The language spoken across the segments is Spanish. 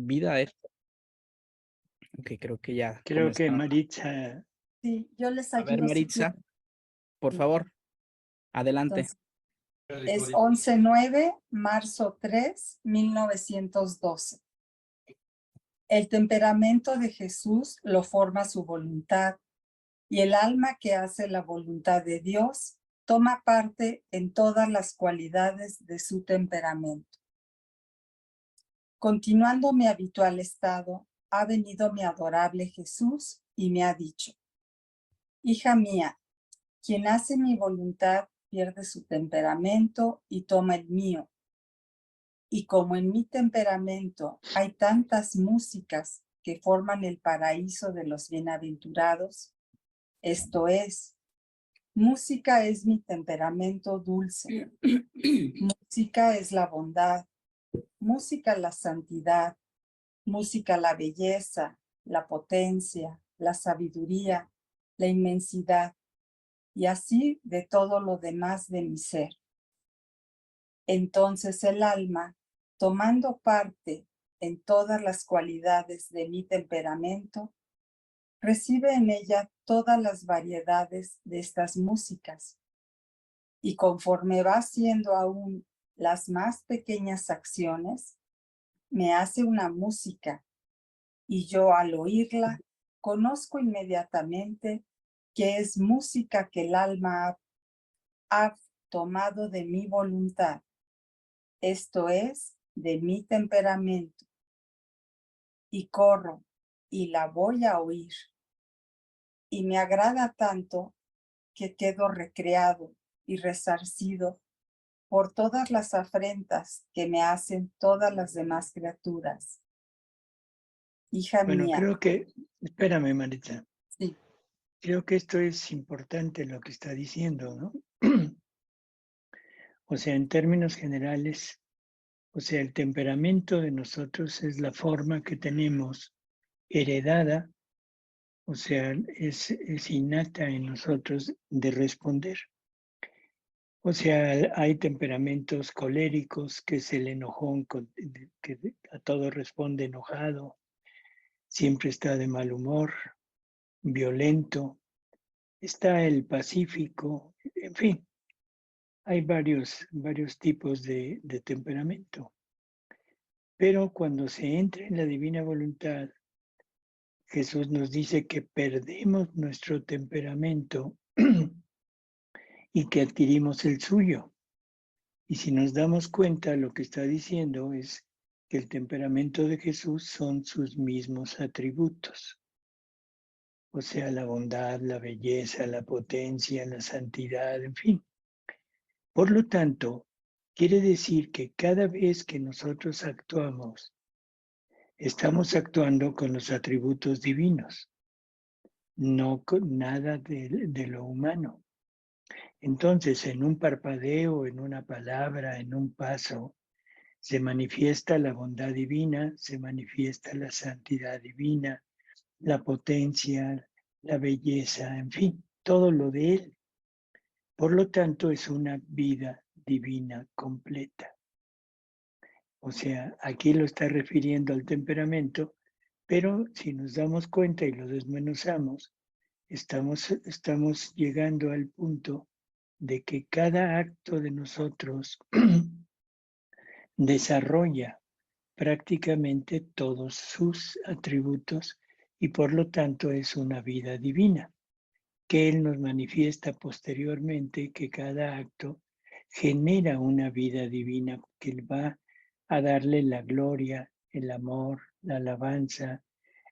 vida esto. Ok, creo que ya Creo que comenzamos. Maritza, Sí, yo les A ver, ayudo si Maritza, quieren. por Sí. favor, adelante. Entonces, es 11/9, marzo 3, 1912. El temperamento de Jesús lo forma su voluntad, y el alma que hace la voluntad de Dios toma parte en todas las cualidades de su temperamento. Continuando mi habitual estado, ha venido mi adorable Jesús y me ha dicho: hija mía, quien hace mi voluntad pierde su temperamento y toma el mío. Y como en mi temperamento hay tantas músicas que forman el paraíso de los bienaventurados, esto es, música es mi temperamento dulce, música es la bondad, música la santidad, música la belleza, la potencia, la sabiduría, la inmensidad, y así de todo lo demás de mi ser. Entonces el alma, tomando parte en todas las cualidades de mi temperamento, recibe en ella todas las variedades de estas músicas, y conforme va haciendo aún las más pequeñas acciones, me hace una música, y yo al oírla conozco inmediatamente que es música que el alma ha tomado de mi voluntad, esto es, de mi temperamento, y corro y la voy a oír, y me agrada tanto que quedo recreado y resarcido por todas las afrentas que me hacen todas las demás criaturas. Hija bueno, mía, creo que, espérame Maritza, sí, creo que esto es importante lo que está diciendo, ¿no? O sea, en términos generales, o sea, el temperamento de nosotros es la forma que tenemos heredada, o sea, es innata en nosotros de responder. O sea, hay temperamentos coléricos, que es el enojón, que a todo responde enojado, siempre está de mal humor, violento. Está el pacífico, en fin, hay varios tipos de temperamento. Pero cuando se entra en la divina voluntad, Jesús nos dice que perdemos nuestro temperamento y que adquirimos el suyo. Y si nos damos cuenta, lo que está diciendo es que el temperamento de Jesús son sus mismos atributos. O sea, la bondad, la belleza, la potencia, la santidad, en fin. Por lo tanto, quiere decir que cada vez que nosotros actuamos, estamos actuando con los atributos divinos, no con nada de lo humano. Entonces, en un parpadeo, en una palabra, en un paso, se manifiesta la bondad divina, se manifiesta la santidad divina, la potencia, la belleza, en fin, todo lo de Él. Por lo tanto, es una vida divina completa. O sea, aquí lo está refiriendo al temperamento, pero si nos damos cuenta y lo desmenuzamos, estamos llegando al punto de que cada acto de nosotros desarrolla prácticamente todos sus atributos y por lo tanto es una vida divina, que Él nos manifiesta posteriormente que cada acto genera una vida divina que va a darle la gloria, el amor, la alabanza,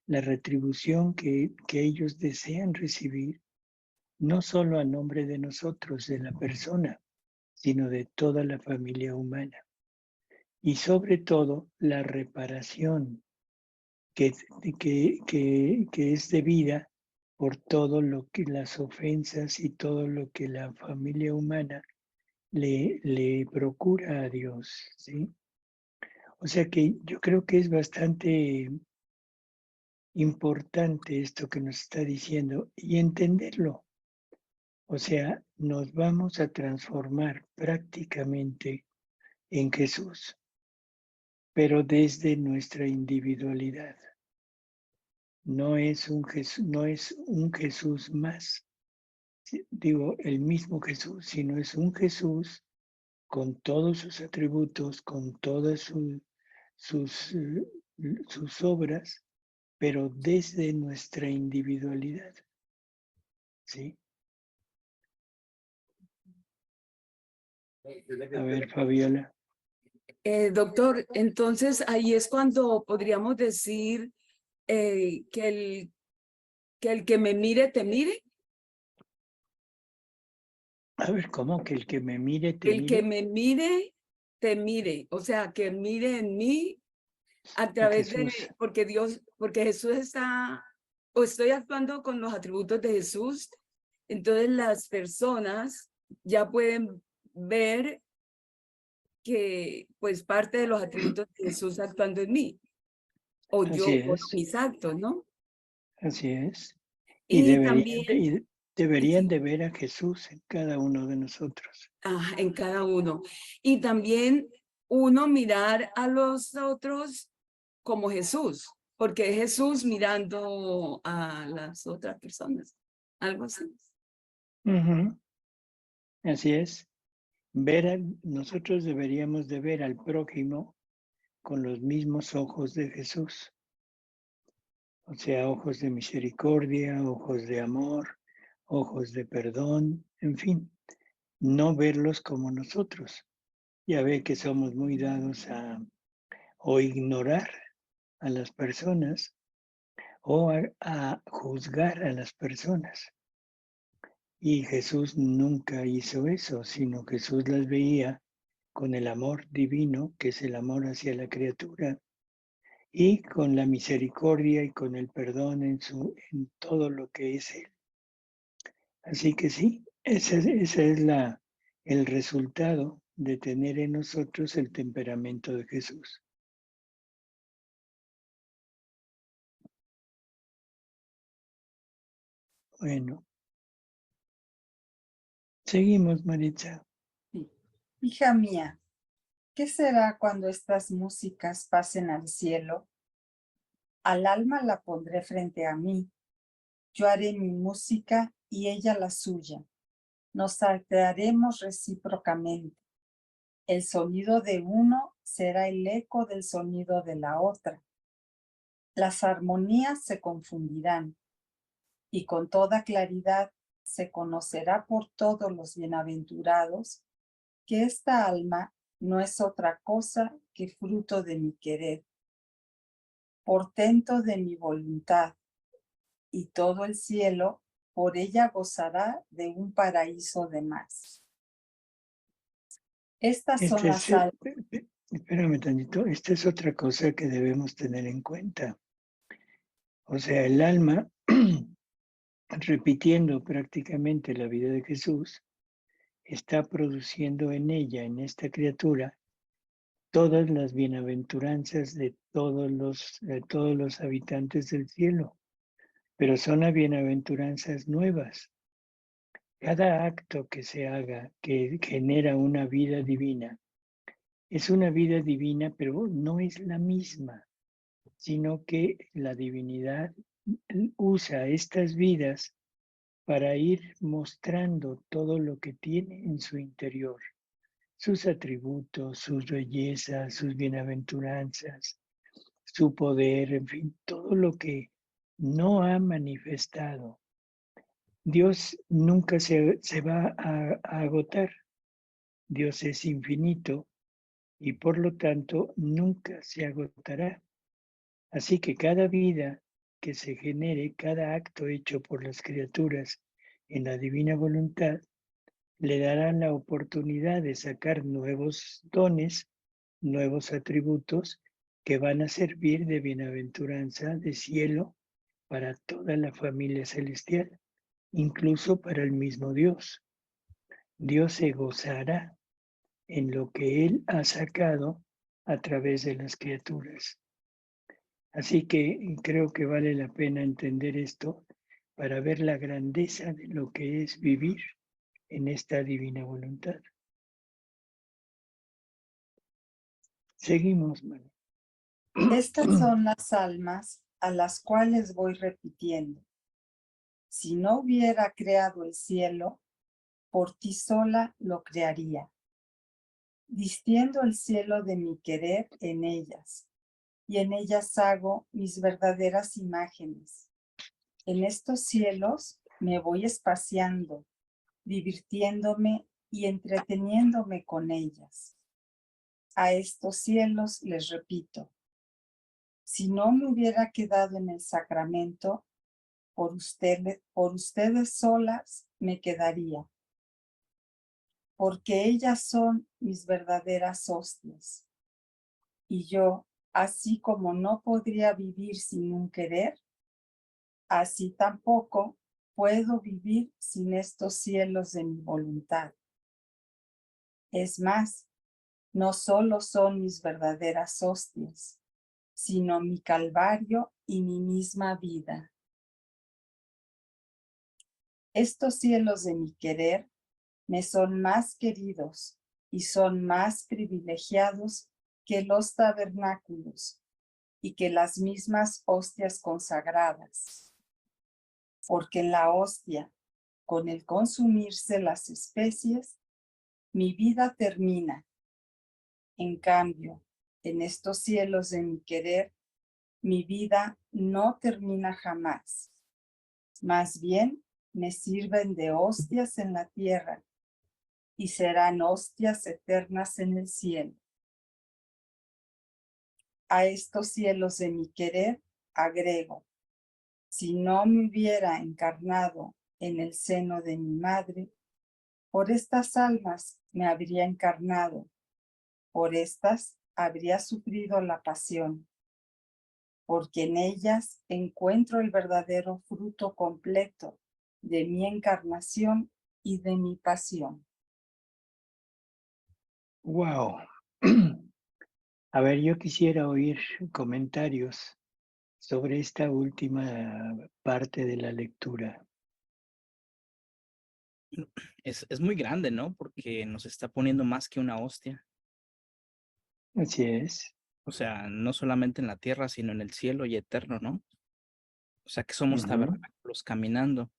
la retribución que ellos desean recibir, no solo a nombre de nosotros, de la persona, sino de toda la familia humana. Y sobre todo la reparación que, que es debida por todo lo que las ofensas y todo lo que la familia humana le procura a Dios, ¿sí? O sea que yo creo que es bastante importante esto que nos está diciendo y entenderlo. O sea, nos vamos a transformar prácticamente en Jesús. pero desde nuestra individualidad. No es un Jesús más, digo, el mismo Jesús, sino es un Jesús con todos sus atributos, con todas sus obras, pero desde nuestra individualidad. ¿Sí? A ver, Fabiola. Doctor, entonces ahí es cuando podríamos decir que el que me mire, te mire. A ver, ¿cómo? Que el que me mire, te El mire. que me mire, te mire. O sea, que mire en mí a través de, porque Jesús está, o estoy actuando con los atributos de Jesús, entonces las personas ya pueden ver que pues parte de los atributos de Jesús actuando en mí, o Así yo por es. mis actos, ¿no? Así es. Y Y deberían, también deberían de ver a Jesús en cada uno de nosotros. en cada uno. Y también uno mirar a los otros como Jesús, porque es Jesús mirando a las otras personas, algo así. Así es. Nosotros deberíamos de ver al prójimo con los mismos ojos de Jesús. O sea, ojos de misericordia, ojos de amor, ojos de perdón, en fin, no verlos como nosotros. Ya ve que somos muy dados a o ignorar a las personas o a juzgar a las personas. Y Jesús nunca hizo eso, sino Jesús las veía con el amor divino, que es el amor hacia la criatura, y con la misericordia y con el perdón en todo lo que es Él. Así que sí, ese es el resultado de tener en nosotros el temperamento de Jesús. Bueno, seguimos, Maritza. Hija mía, ¿qué será cuando estas músicas pasen al cielo? Al alma la pondré frente a mí. Yo haré mi música y ella la suya. Nos saltearemos recíprocamente. El sonido de uno será el eco del sonido de la otra. Las armonías se confundirán y con toda claridad se conocerá por todos los bienaventurados que esta alma no es otra cosa que fruto de mi querer, portento de mi voluntad, y todo el cielo por ella gozará de un paraíso de más. Estas son las almas. Espérame tantito, esta es otra cosa que debemos tener en cuenta. O sea, el alma, repitiendo prácticamente la vida de Jesús, está produciendo en ella, en esta criatura, todas las bienaventuranzas de todos los habitantes del cielo, pero son las bienaventuranzas nuevas. Cada acto que se haga que genera una vida divina, es una vida divina, pero no es la misma, sino que la divinidad usa estas vidas para ir mostrando todo lo que tiene en su interior, sus atributos, sus bellezas, sus bienaventuranzas, su poder, en fin, todo lo que no ha manifestado. Dios nunca se va a agotar. Dios es infinito y por lo tanto nunca se agotará. Así que cada vida que se genere, cada acto hecho por las criaturas en la divina voluntad, le dará la oportunidad de sacar nuevos dones, nuevos atributos que van a servir de bienaventuranza, de cielo, para toda la familia celestial, incluso para el mismo Dios. Dios se gozará en lo que Él ha sacado a través de las criaturas. Así que creo que vale la pena entender esto para ver la grandeza de lo que es vivir en esta divina voluntad. Seguimos, Manu. Estas son las almas a las cuales voy repitiendo. Si no hubiera creado el cielo, por ti sola lo crearía, vistiendo el cielo de mi querer en ellas, y en ellas hago mis verdaderas imágenes. En estos cielos me voy espaciando, divirtiéndome y entreteniéndome con ellas. A estos cielos les repito, si no me hubiera quedado en el sacramento, por ustedes solas me quedaría, porque ellas son mis verdaderas hostias. Y yo, así como no podría vivir sin un querer, así tampoco puedo vivir sin estos cielos de mi voluntad. Es más, no solo son mis verdaderas hostias, sino mi calvario y mi misma vida. Estos cielos de mi querer me son más queridos y son más privilegiados que los tabernáculos y que las mismas hostias consagradas. Porque en la hostia, con el consumirse las especies, mi vida termina. En cambio, en estos cielos de mi querer, mi vida no termina jamás. Más bien, me sirven de hostias en la tierra y serán hostias eternas en el cielo. A estos cielos de mi querer agrego, si no me hubiera encarnado en el seno de mi madre, por estas almas me habría encarnado, por estas habría sufrido la pasión, porque en ellas encuentro el verdadero fruto completo de mi encarnación y de mi pasión. Wow. A ver, yo quisiera oír comentarios sobre esta última parte de la lectura. Es muy grande, ¿no? Porque nos está poniendo más que una hostia. Así es. O sea, no solamente en la tierra, sino en el cielo y eterno, ¿no? O sea, que somos Ujú. tabernáculos caminando.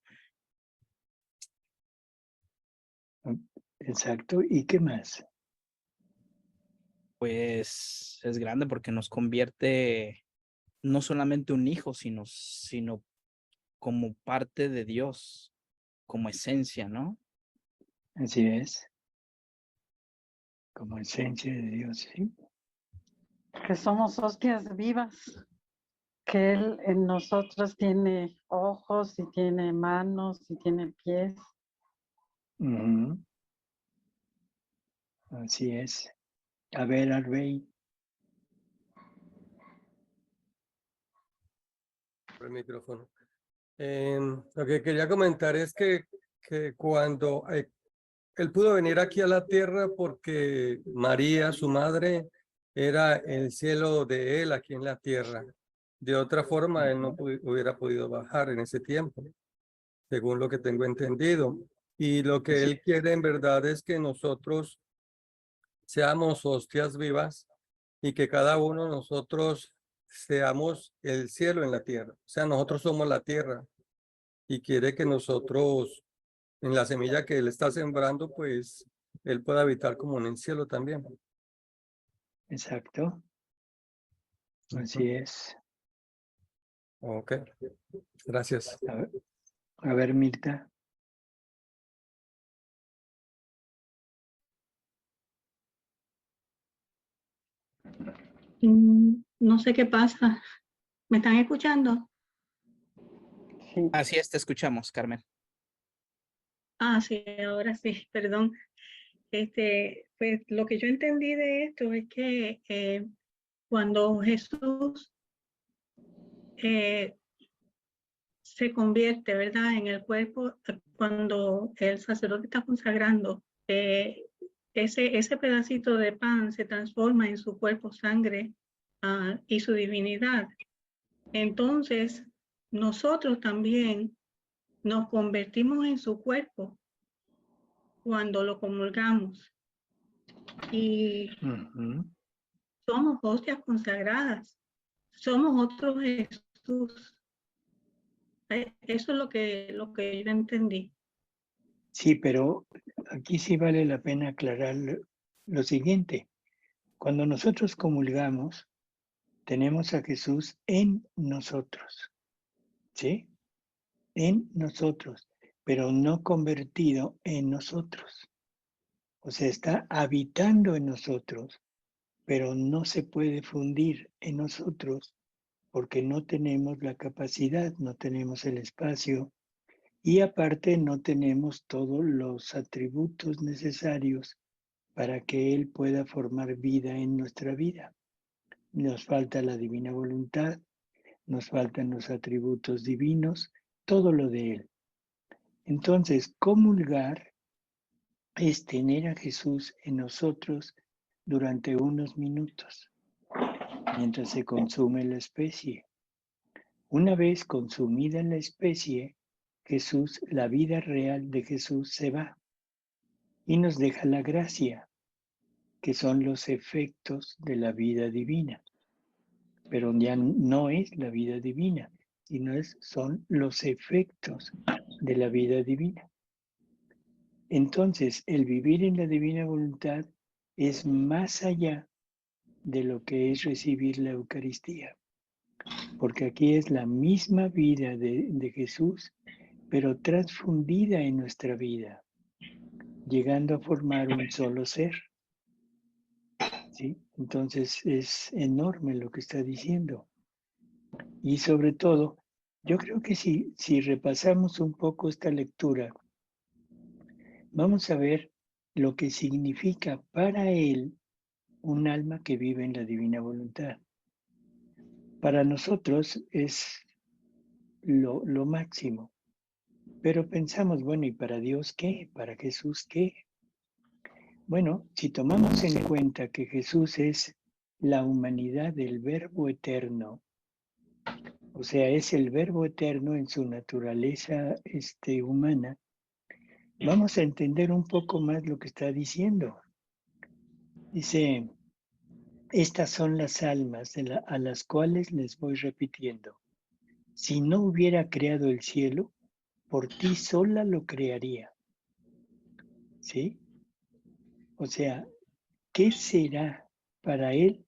Exacto. ¿Y qué más? Pues es grande porque nos convierte no solamente un hijo, sino como parte de Dios, como esencia, ¿no? Así es. Como esencia de Dios, ¿sí? Que somos hostias vivas, que Él en nosotros tiene ojos y tiene manos y tiene pies. Ujú. Así es. A ver, Arbey. Por el micrófono. Lo que quería comentar es que cuando él pudo venir aquí a la tierra porque María, su madre, era el cielo de él aquí en la tierra. De otra forma, él no hubiera podido bajar en ese tiempo, según lo que tengo entendido. Y lo que él quiere en verdad es que nosotros seamos hostias vivas y que cada uno de nosotros seamos el cielo en la tierra. O sea, nosotros somos la tierra y quiere que nosotros, en la semilla que él está sembrando, pues él pueda habitar como en el cielo también. Exacto. Así es. Ok, gracias. A ver, Mirta. No sé qué pasa. ¿Me están escuchando? Sí. Así es, te escuchamos, Carmen. Ah, sí, ahora sí, perdón. Pues lo que yo entendí de esto es que cuando Jesús se convierte, ¿verdad?, en el cuerpo, cuando el sacerdote está consagrando, ese pedacito de pan se transforma en su cuerpo, sangre y su divinidad. Entonces, nosotros también nos convertimos en su cuerpo cuando lo comulgamos y somos hostias consagradas. somos otro Jesús. Eso es lo que yo entendí. Sí, pero aquí sí vale la pena aclarar lo siguiente. Cuando nosotros comulgamos, tenemos a Jesús en nosotros, ¿sí? En nosotros, pero no convertido en nosotros. O sea, está habitando en nosotros, pero no se puede fundir en nosotros porque no tenemos la capacidad, no tenemos el espacio y aparte no tenemos todos los atributos necesarios para que Él pueda formar vida en nuestra vida. Nos falta la divina voluntad, nos faltan los atributos divinos, todo lo de Él. Entonces, comulgar es tener a Jesús en nosotros durante unos minutos, mientras se consume la especie. Una vez consumida la especie, Jesús, la vida real de Jesús se va y nos deja la gracia, que son los efectos de la vida divina. Pero ya no es la vida divina, sino son los efectos de la vida divina. Entonces, el vivir en la divina voluntad es más allá de lo que es recibir la Eucaristía, porque aquí es la misma vida de Jesús, pero transfundida en nuestra vida, llegando a formar un solo ser. ¿Sí? Entonces es enorme lo que está diciendo. Y sobre todo, yo creo que si repasamos un poco esta lectura, vamos a ver lo que significa para él un alma que vive en la divina voluntad. Para nosotros es lo máximo. Pero pensamos, bueno, ¿y para Dios qué? ¿Para Jesús qué? Bueno, si tomamos en cuenta que Jesús es la humanidad del Verbo eterno, o sea, es el Verbo eterno en su naturaleza humana, vamos a entender un poco más lo que está diciendo. Dice, estas son las almas a las cuales les voy repitiendo. Si no hubiera creado el cielo, por ti sola lo crearía. ¿Sí? O sea, ¿qué será para él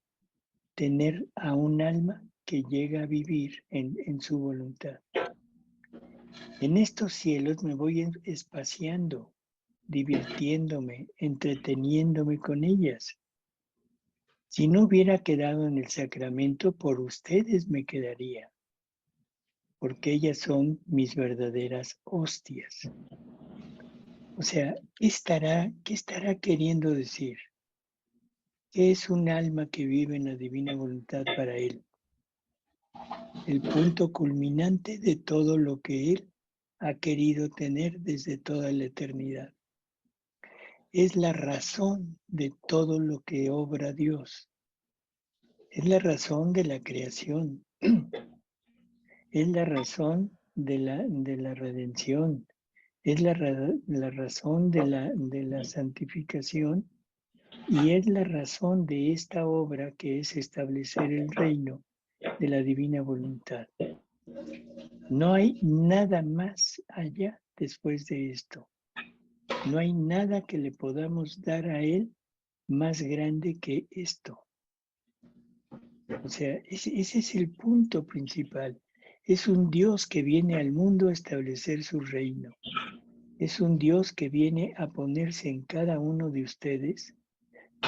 tener a un alma que llega a vivir en su voluntad? En estos cielos me voy espaciando, divirtiéndome, entreteniéndome con ellas. Si no hubiera quedado en el sacramento, por ustedes me quedaría, porque ellas son mis verdaderas hostias. O sea, ¿qué estará queriendo decir? ¿Qué es un alma que vive en la divina voluntad para él? El punto culminante de todo lo que él ha querido tener desde toda la eternidad. Es la razón de todo lo que obra Dios. Es la razón de la creación. Es la razón de la redención. Es la razón de la santificación y es la razón de esta obra que es establecer el reino de la divina voluntad. No hay nada más allá después de esto. No hay nada que le podamos dar a él más grande que esto. O sea, ese es el punto principal. Es un Dios que viene al mundo a establecer su reino. Es un Dios que viene a ponerse en cada uno de ustedes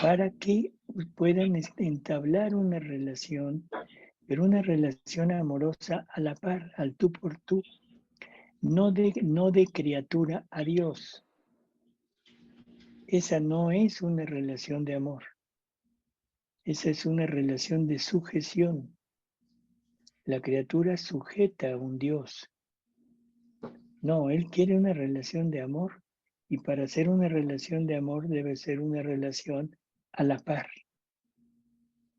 para que puedan entablar una relación, pero una relación amorosa a la par, al tú por tú, no de criatura a Dios. Esa no es una relación de amor. Esa es una relación de sujeción. La criatura sujeta a un Dios. No, él quiere una relación de amor y para hacer una relación de amor debe ser una relación a la par.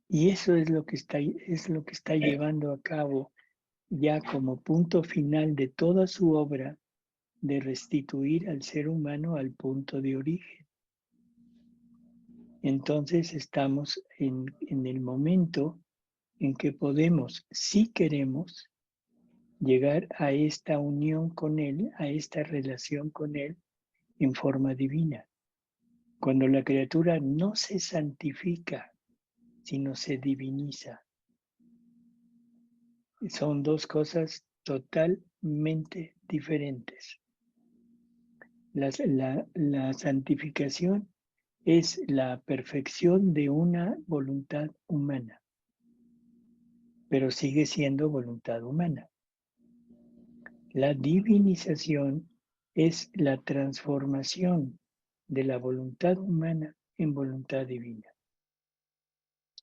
Y eso es lo que está llevando a cabo ya como punto final de toda su obra de restituir al ser humano al punto de origen. Entonces estamos en el momento en que podemos, si queremos, llegar a esta unión con Él, a esta relación con Él en forma divina. Cuando la criatura no se santifica, sino se diviniza. Son dos cosas totalmente diferentes. La santificación es la perfección de una voluntad humana, pero sigue siendo voluntad humana. La divinización es la transformación de la voluntad humana en voluntad divina.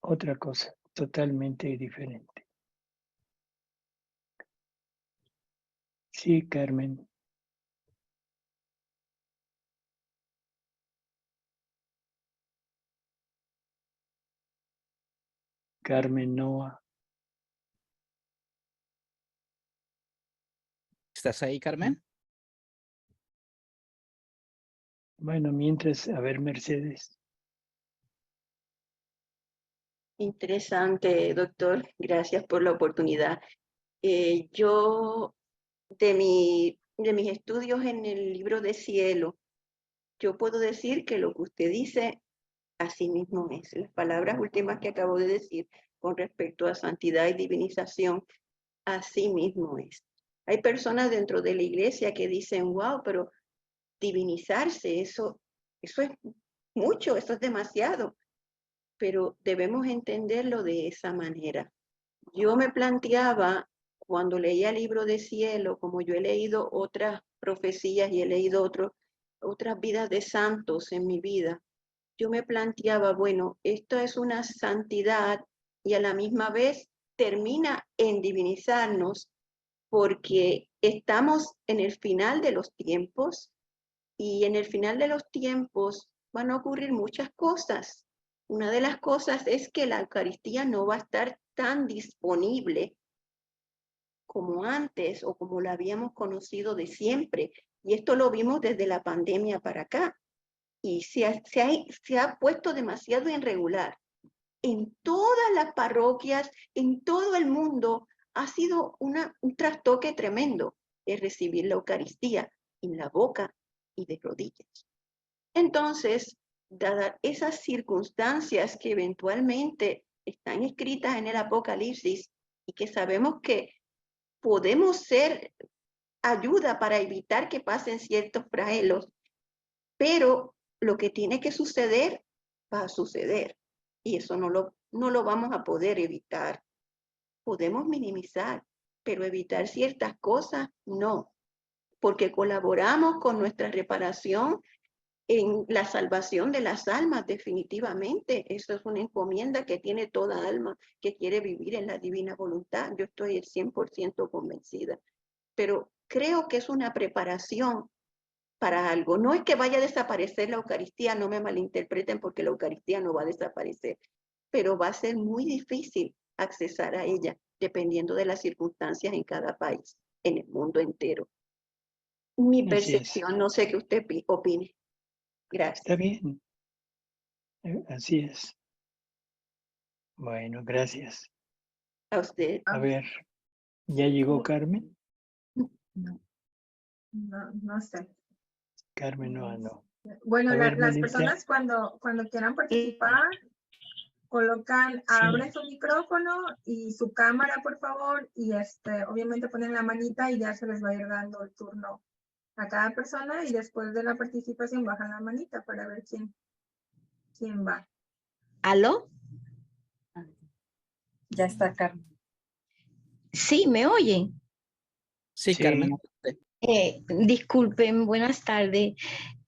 Otra cosa totalmente diferente. Sí, Carmen. Carmen Noa. ¿Estás ahí, Carmen? Bueno, mientras, a ver, Mercedes. Interesante, doctor. Gracias por la oportunidad. Yo, de mis estudios en el libro de Cielo, yo puedo decir que lo que usted dice, así mismo es. Las palabras últimas que acabo de decir con respecto a santidad y divinización, así mismo es. Hay personas dentro de la iglesia que dicen, wow, pero divinizarse, eso es mucho, eso es demasiado. Pero debemos entenderlo de esa manera. Yo me planteaba, cuando leía el libro de Cielo, como yo he leído otras profecías y he leído otras vidas de santos en mi vida, yo me planteaba, bueno, esto es una santidad y a la misma vez termina en divinizarnos porque estamos en el final de los tiempos y en el final de los tiempos van a ocurrir muchas cosas. Una de las cosas es que la Eucaristía no va a estar tan disponible como antes o como la habíamos conocido de siempre. Y esto lo vimos desde la pandemia para acá. Y se ha puesto demasiado irregular. En todas las parroquias, en todo el mundo, ha sido un trastoque tremendo de recibir la Eucaristía en la boca y de rodillas. Entonces, dadas esas circunstancias que eventualmente están escritas en el Apocalipsis y que sabemos que podemos ser ayuda para evitar que pasen ciertos flagelos, pero lo que tiene que suceder va a suceder y eso no lo vamos a poder evitar. Podemos minimizar, pero evitar ciertas cosas no, porque colaboramos con nuestra reparación en la salvación de las almas, definitivamente. Eso es una encomienda que tiene toda alma que quiere vivir en la divina voluntad. Yo estoy 100% convencida. Pero creo que es una preparación para algo. No es que vaya a desaparecer la Eucaristía, no me malinterpreten porque la Eucaristía no va a desaparecer, pero va a ser muy difícil accesar a ella dependiendo de las circunstancias en cada país, en el mundo entero. Mi percepción, no sé qué usted opine. Gracias. Está bien. Así es. Bueno, gracias. A usted. A ver, ¿ya llegó Carmen? No sé. Carmen no. Bueno, A ver, las Melissa. personas cuando quieran participar, abren su micrófono y su cámara, por favor, y obviamente ponen la manita y ya se les va a ir dando el turno a cada persona y después de la participación bajan la manita para ver quién va. ¿Aló? Ya está, Carmen. Sí, ¿me oyen? Sí, Carmen. Disculpen, buenas tardes.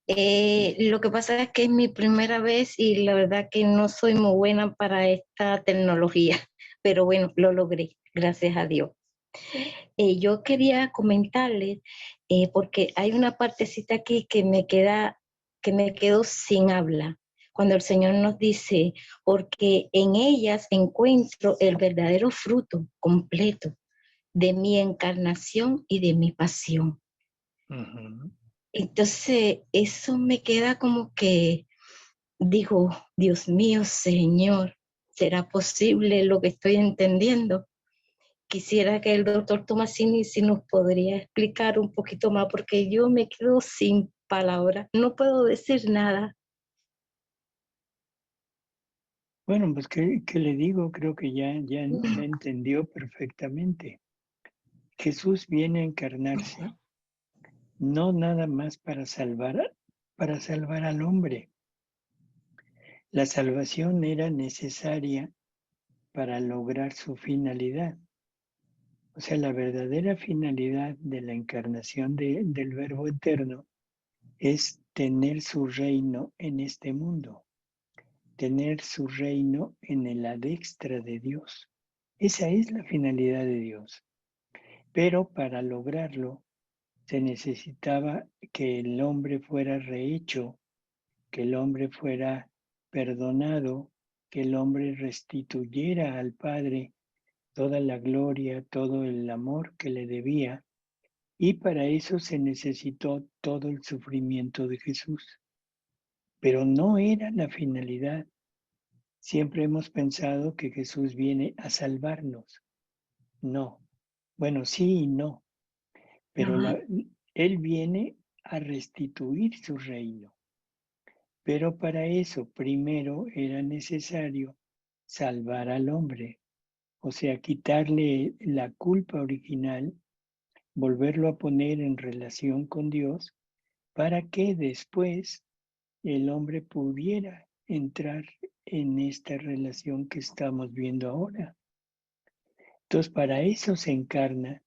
Lo que pasa es que es mi primera vez y la verdad que no soy muy buena para esta tecnología, pero bueno, lo logré, gracias a Dios. Yo quería comentarles, porque hay una partecita aquí que me quedo sin habla, cuando el Señor nos dice, porque en ellas encuentro el verdadero fruto completo de mi encarnación y de mi pasión. Entonces, eso me queda como que, digo, Dios mío, Señor, ¿Será posible lo que estoy entendiendo? Quisiera que el doctor Tomasini si nos podría explicar un poquito más, porque yo me quedo sin palabras, no puedo decir nada. Bueno, pues ¿qué le digo? Creo que ya entendió perfectamente. Jesús viene a encarnarse, no nada más para salvar al hombre. La salvación era necesaria para lograr su finalidad. O sea, la verdadera finalidad de la encarnación del Verbo Eterno es tener su reino en este mundo, tener su reino en la diestra de Dios. Esa es la finalidad de Dios. Pero para lograrlo se necesitaba que el hombre fuera rehecho, que el hombre fuera perdonado, que el hombre restituyera al Padre toda la gloria, todo el amor que le debía, y para eso se necesitó todo el sufrimiento de Jesús. Pero no era la finalidad. Siempre hemos pensado que Jesús viene a salvarnos. No. Bueno, sí y no. Pero Él viene a restituir su reino. Pero para eso primero era necesario salvar al hombre, o sea, quitarle la culpa original, volverlo a poner en relación con Dios, para que después el hombre pudiera entrar en esta relación que estamos viendo ahora. Entonces, para eso se encarna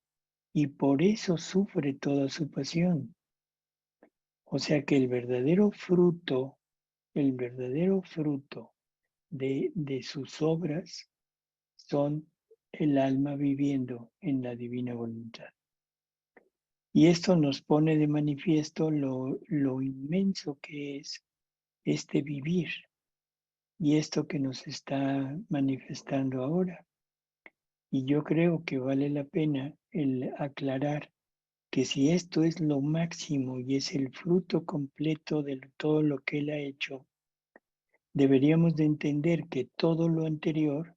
y por eso sufre toda su pasión. O sea que el verdadero fruto de sus obras son el alma viviendo en la divina voluntad. Y esto nos pone de manifiesto lo inmenso que es este vivir y esto que nos está manifestando ahora. Y yo creo que vale la pena el aclarar que si esto es lo máximo y es el fruto completo de todo lo que Él ha hecho, deberíamos de entender que todo lo anterior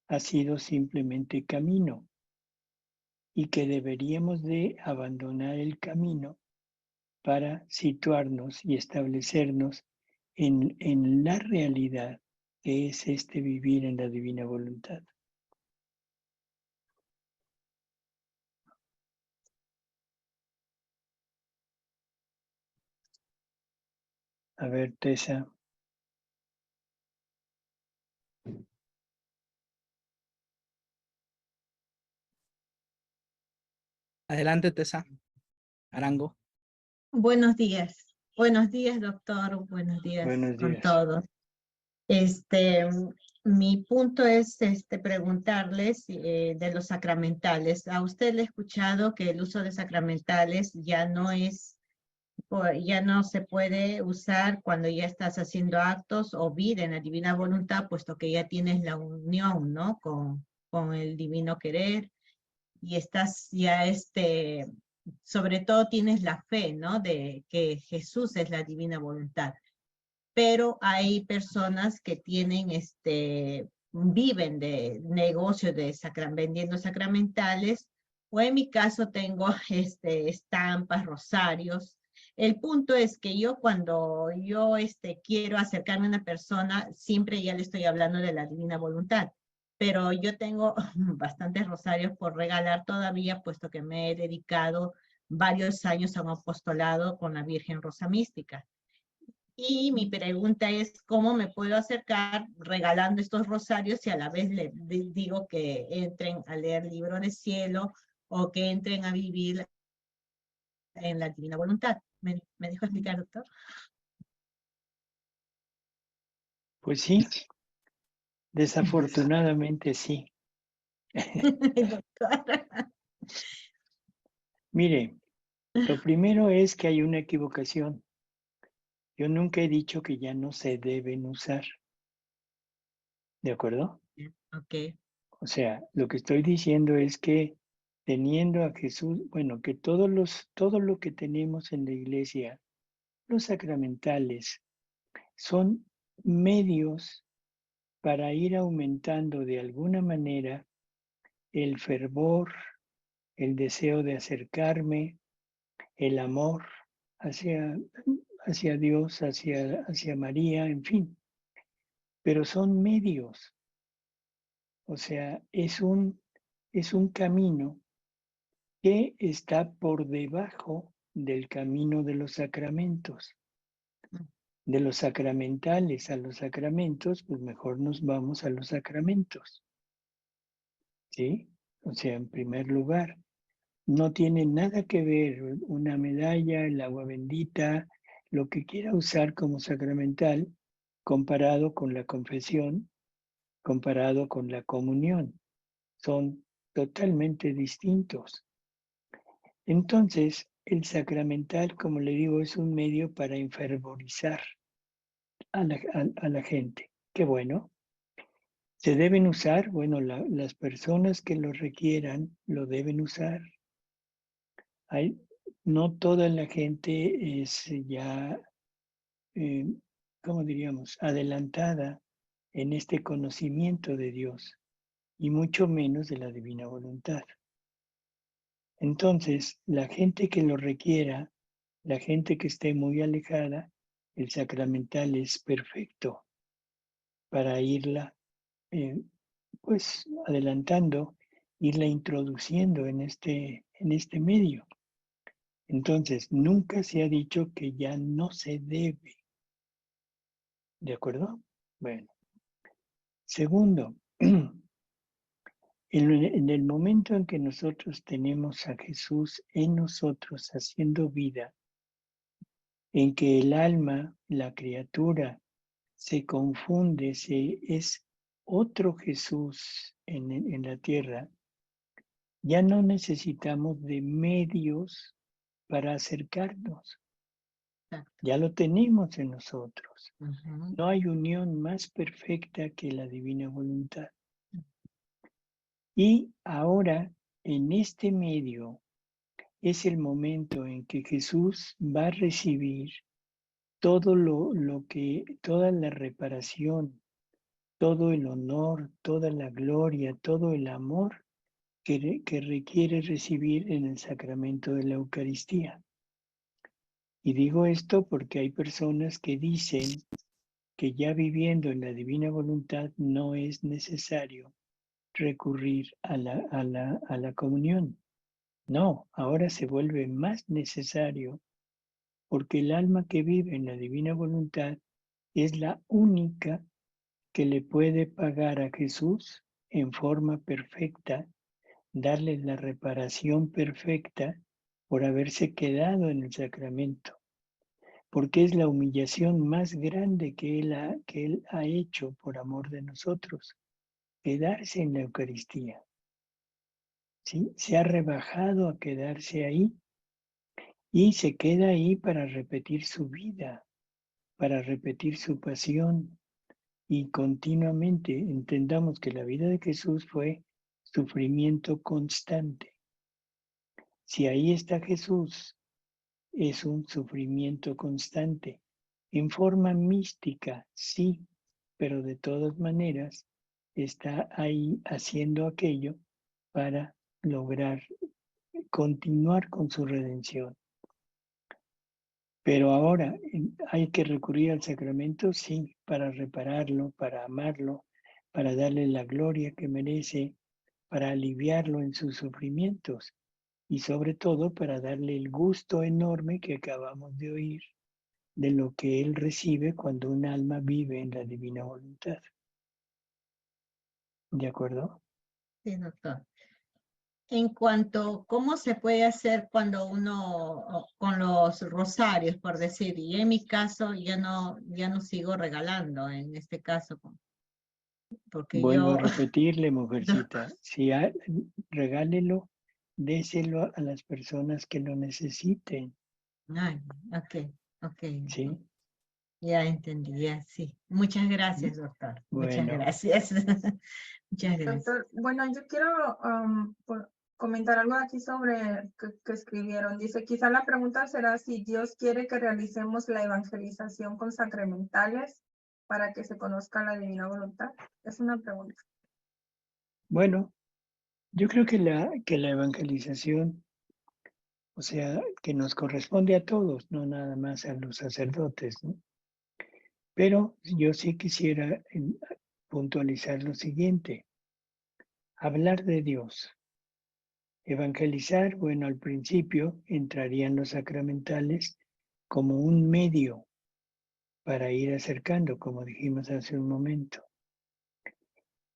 ha sido simplemente camino y que deberíamos de abandonar el camino para situarnos y establecernos en la realidad que es este vivir en la divina voluntad. A ver, Tessa. Adelante, Tessa Arango. Buenos días, doctor, buenos días Buenos con días. todos. Mi punto es preguntarles de los sacramentales. A usted le he escuchado que el uso de sacramentales ya no se puede usar cuando ya estás haciendo actos o vida en la divina voluntad, puesto que ya tienes la unión, ¿no? Con el divino querer y estás ya sobre todo tienes la fe, ¿no? De que Jesús es la divina voluntad. Pero hay personas que tienen, viven de negocio de vendiendo sacramentales, o en mi caso tengo estampas, rosarios. El punto es que yo cuando yo quiero acercarme a una persona, siempre ya le estoy hablando de la divina voluntad. Pero yo tengo bastantes rosarios por regalar todavía, puesto que me he dedicado varios años a un apostolado con la Virgen Rosa Mística. Y mi pregunta es, ¿cómo me puedo acercar regalando estos rosarios y a la vez les digo que entren a leer el libro del cielo o que entren a vivir en la divina voluntad? ¿Me dejo explicar, doctor? Pues sí, desafortunadamente sí. Mire, lo primero es que hay una equivocación. Yo nunca he dicho que ya no se deben usar. ¿De acuerdo? Ok. O sea, lo que estoy diciendo es que teniendo a Jesús, bueno, que todo lo que tenemos en la iglesia, los sacramentales, son medios para ir aumentando de alguna manera el fervor, el deseo de acercarme, el amor hacia Dios, hacia María, en fin. Pero son medios, o sea, es un camino que está por debajo del camino de los sacramentos. De los sacramentales a los sacramentos, pues mejor nos vamos a los sacramentos. ¿Sí? O sea, en primer lugar, no tiene nada que ver una medalla, el agua bendita, lo que quiera usar como sacramental, comparado con la confesión, comparado con la comunión. Son totalmente distintos. Entonces, el sacramental, como le digo, es un medio para enfervorizar a la gente. Qué bueno. ¿Se deben usar? Bueno, las personas que lo requieran lo deben usar. No toda la gente es ya, ¿cómo diríamos?, adelantada en este conocimiento de Dios y mucho menos de la divina voluntad. Entonces, la gente que lo requiera, la gente que esté muy alejada, el sacramental es perfecto para irla, pues, adelantando, irla introduciendo en este medio. Entonces, nunca se ha dicho que ya no se debe. ¿De acuerdo? Bueno. Segundo, en el momento en que nosotros tenemos a Jesús en nosotros haciendo vida, en que el alma, la criatura, se confunde, es otro Jesús en la tierra, ya no necesitamos de medios para acercarnos. Ya lo tenemos en nosotros. No hay unión más perfecta que la divina voluntad. Y ahora, en este medio, es el momento en que Jesús va a recibir todo toda la reparación, todo el honor, toda la gloria, todo el amor que requiere recibir en el sacramento de la Eucaristía. Y digo esto porque hay personas que dicen que ya viviendo en la divina voluntad no es necesario recurrir a la comunión. No, ahora se vuelve más necesario porque el alma que vive en la divina voluntad es la única que le puede pagar a Jesús en forma perfecta, darle la reparación perfecta por haberse quedado en el sacramento, porque es la humillación más grande que él ha hecho por amor de nosotros, quedarse en la Eucaristía. ¿Sí? Se ha rebajado a quedarse ahí y se queda ahí para repetir su vida, para repetir su pasión y continuamente entendamos que la vida de Jesús fue sufrimiento constante. Si ahí está Jesús, es un sufrimiento constante, en forma mística, sí, pero de todas maneras está ahí haciendo aquello para lograr continuar con su redención. Pero ahora, ¿hay que recurrir al sacramento? Sí, para repararlo, para amarlo, para darle la gloria que merece, para aliviarlo en sus sufrimientos y sobre todo para darle el gusto enorme que acabamos de oír de lo que él recibe cuando un alma vive en la divina voluntad. ¿De acuerdo? Sí, doctor. En cuanto, ¿cómo se puede hacer cuando uno, con los rosarios, por decir? Y en mi caso, ya no sigo regalando, en este caso, porque Vuelvo yo... a repetirle, mujercita, regálelo, déselo a las personas que lo necesiten. Ay, ok. ¿Sí? Ya entendí, ya, sí. Muchas gracias, doctor. Muchas Bueno. gracias. Muchas gracias. Doctor, bueno, yo quiero comentar algo aquí sobre que escribieron. Dice, quizá la pregunta será si Dios quiere que realicemos la evangelización con sacramentales para que se conozca la divina voluntad? Es una pregunta. Bueno, yo creo que la evangelización, o sea, que nos corresponde a todos, no nada más a los sacerdotes, ¿no? Pero yo sí quisiera puntualizar lo siguiente: hablar de Dios. Evangelizar, bueno, al principio entrarían los sacramentales como un medio para ir acercando, como dijimos hace un momento.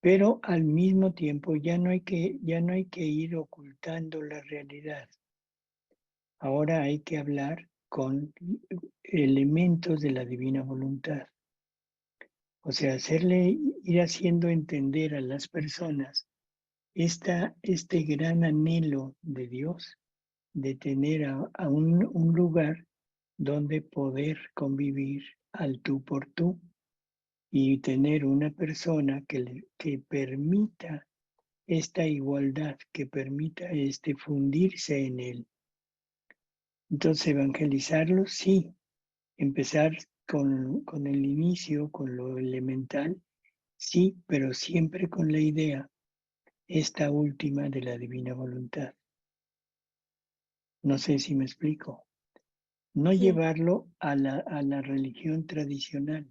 Pero al mismo tiempo ya no hay que ir ocultando la realidad. Ahora hay que hablar con elementos de la divina voluntad. O sea, ir haciendo entender a las personas este gran anhelo de Dios de tener a un lugar donde poder convivir al tú por tú y tener una persona que permita esta igualdad, que permita fundirse en él. Entonces, evangelizarlo, sí, empezar con el inicio, con lo elemental, sí, pero siempre con la idea, esta última de la divina voluntad. No sé si me explico. No Sí. llevarlo a la religión tradicional,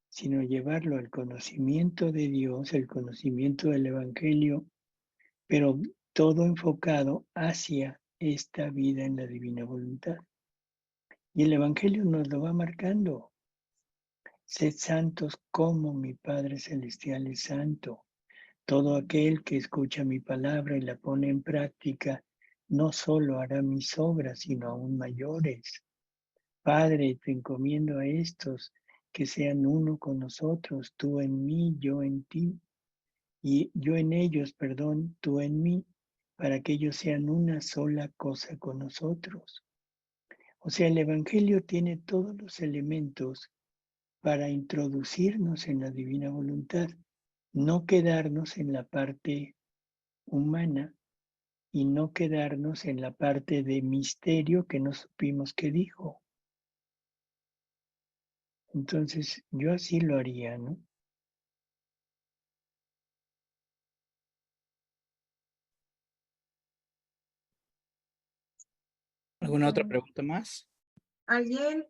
sino llevarlo al conocimiento de Dios, el conocimiento del Evangelio, pero todo enfocado hacia esta vida en la divina voluntad. Y el Evangelio nos lo va marcando. Sed santos como mi Padre Celestial es santo. Todo aquel que escucha mi palabra y la pone en práctica, no solo hará mis obras, sino aún mayores. Padre, te encomiendo a estos que sean uno con nosotros, tú en mí, yo en ti, y yo en ellos, perdón, tú en mí, para que ellos sean una sola cosa con nosotros. O sea, el Evangelio tiene todos los elementos para introducirnos en la divina voluntad, no quedarnos en la parte humana y no quedarnos en la parte de misterio que no supimos qué dijo. Entonces, yo así lo haría, ¿no? ¿Alguna otra pregunta más? ¿Alguien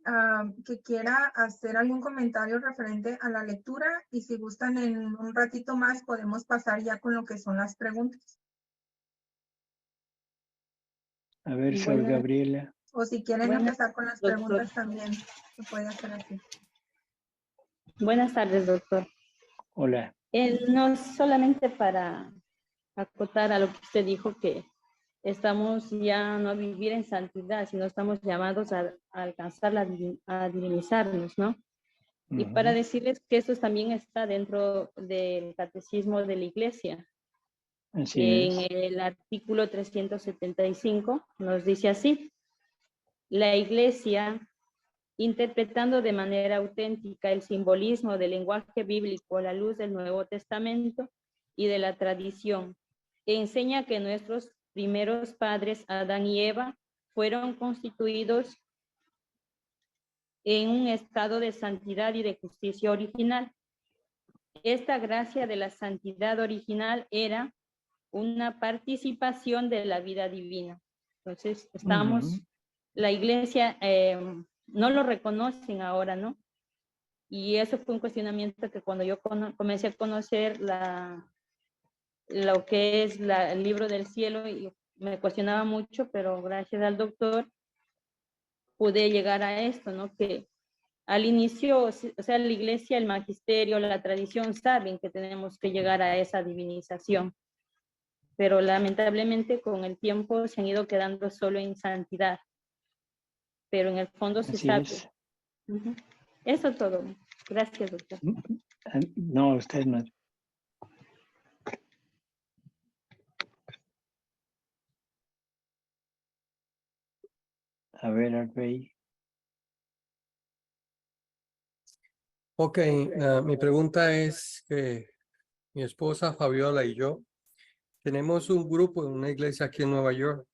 que quiera hacer algún comentario referente a la lectura? Y si gustan, en un ratito más podemos pasar ya con lo que son las preguntas. A ver, Sor Gabriela. O si quieren empezar con las doctor. preguntas también, se puede hacer así. Buenas tardes, doctor. Hola. No solamente para acotar a lo que usted dijo, que estamos ya no a vivir en santidad, sino estamos llamados a alcanzar a divinizarnos, ¿no? Y para decirles que eso también está dentro del catecismo de la Iglesia. Así En es. el artículo 375 nos dice así: la Iglesia, interpretando de manera auténtica el simbolismo del lenguaje bíblico a la luz del Nuevo Testamento y de la tradición, enseña que nuestros primeros padres, Adán y Eva, fueron constituidos en un estado de santidad y de justicia original. Esta gracia de la santidad original era una participación de la vida divina. Entonces, la Iglesia no lo reconocen ahora, ¿no? Y eso fue un cuestionamiento que cuando yo comencé a conocer lo que es el libro del cielo, y me cuestionaba mucho, pero gracias al doctor pude llegar a esto, ¿no? Que al inicio, o sea, la Iglesia, el magisterio, la tradición saben que tenemos que llegar a esa divinización, pero lamentablemente con el tiempo se han ido quedando solo en santidad, pero en el fondo se sabe. Eso es todo. Gracias, doctor. No, usted no. A ver, Arbey. Ok, mi pregunta es que mi esposa Fabiola y yo tenemos un grupo en una iglesia aquí en Nueva York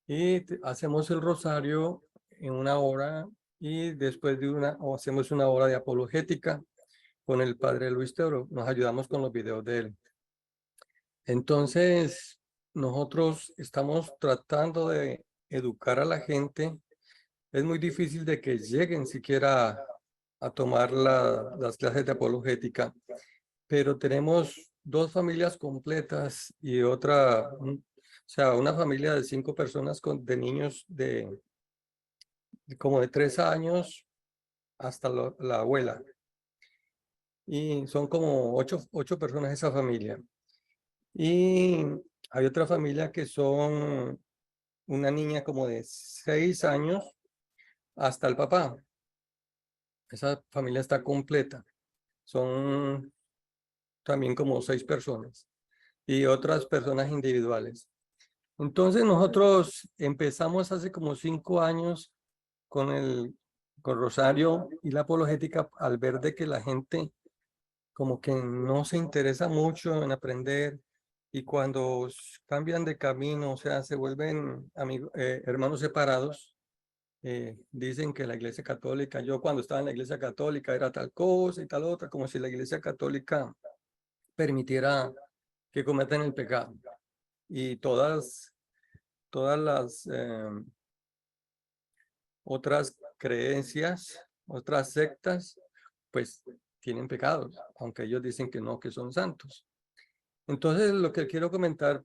y hacemos el rosario en una hora y después de hacemos una hora de apologética con el padre Luis Toro. Nos ayudamos con los videos de él. Entonces, nosotros estamos tratando de educar a la gente. Es muy difícil de que lleguen siquiera a tomar las clases de apologética, pero tenemos 2 familias completas y otra, o sea, una familia de 5 personas de niños como de 3 años hasta la abuela. Y son como 8 personas esa familia. Y hay otra familia que son una niña como de 6 años hasta el papá. Esa familia está completa. Son también como 6 personas y otras personas individuales. Entonces nosotros empezamos hace como 5 años con Rosario y la apologética al ver de que la gente como que no se interesa mucho en aprender y cuando cambian de camino, o sea, se vuelven hermanos separados, dicen que la Iglesia Católica, yo cuando estaba en la Iglesia Católica era tal cosa y tal otra, como si la Iglesia Católica permitiera que cometan el pecado. Y todas las otras creencias, otras sectas, pues tienen pecados, aunque ellos dicen que no, que son santos. Entonces, lo que quiero comentar,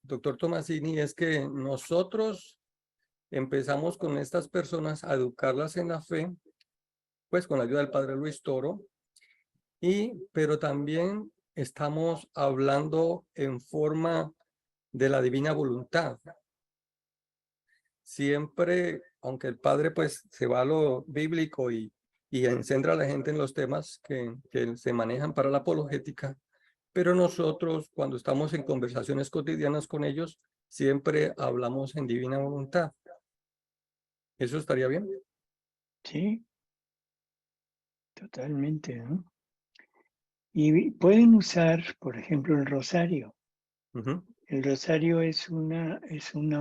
doctor Tomasini, es que nosotros empezamos con estas personas a educarlas en la fe, pues con la ayuda del padre Luis Toro, pero también estamos hablando en forma de la divina voluntad. Siempre, aunque el padre pues se va a lo bíblico y encentra a la gente en los temas que se manejan para la apologética, pero nosotros cuando estamos en conversaciones cotidianas con ellos, siempre hablamos en divina voluntad. ¿Eso estaría bien? Sí, totalmente, ¿no? Y pueden usar, por ejemplo, el rosario. El rosario es una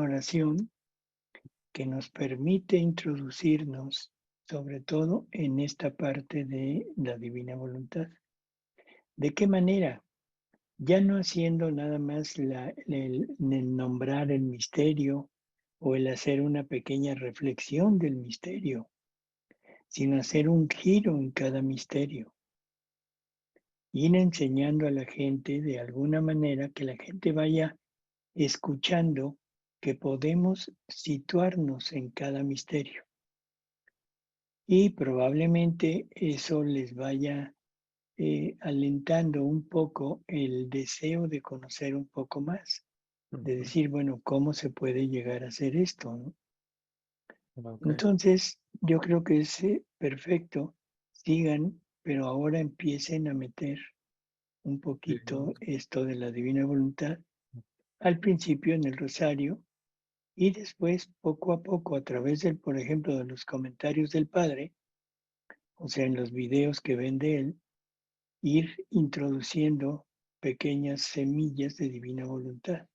oración que nos permite introducirnos, sobre todo en esta parte de la divina voluntad. ¿De qué manera? Ya no haciendo nada más el nombrar el misterio o el hacer una pequeña reflexión del misterio, sino hacer un giro en cada misterio. Ir enseñando a la gente de alguna manera que la gente vaya escuchando que podemos situarnos en cada misterio. Y probablemente eso les vaya alentando un poco el deseo de conocer un poco más, de decir, bueno, ¿cómo se puede llegar a hacer esto? ¿No? Okay. Entonces, yo creo que es perfecto, sigan, pero ahora empiecen a meter un poquito esto de la divina voluntad, al principio en el rosario, y después, poco a poco, a través del, por ejemplo, de los comentarios del Padre, o sea, en los videos que ven de él, ir introduciendo pequeñas semillas de divina voluntad.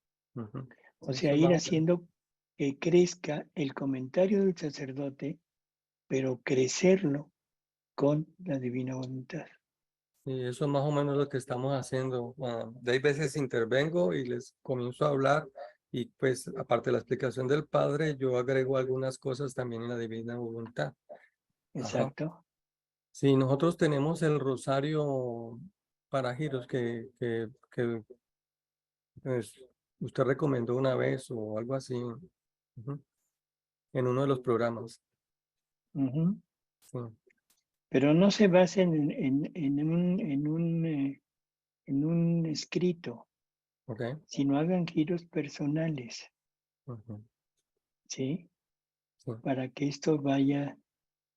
O sea, ir haciendo que crezca el comentario del sacerdote, pero crecerlo con la divina voluntad. Y eso es más o menos lo que estamos haciendo. De veces intervengo y les comienzo a hablar y pues aparte de la explicación del Padre, yo agrego algunas cosas también en la divina voluntad. Exacto. Ajá. Sí, nosotros tenemos el rosario para giros que pues, usted recomendó una vez o algo así en uno de los programas. Sí. Pero no se basen en un escrito, sino hagan giros personales. ¿Sí? Para que esto vaya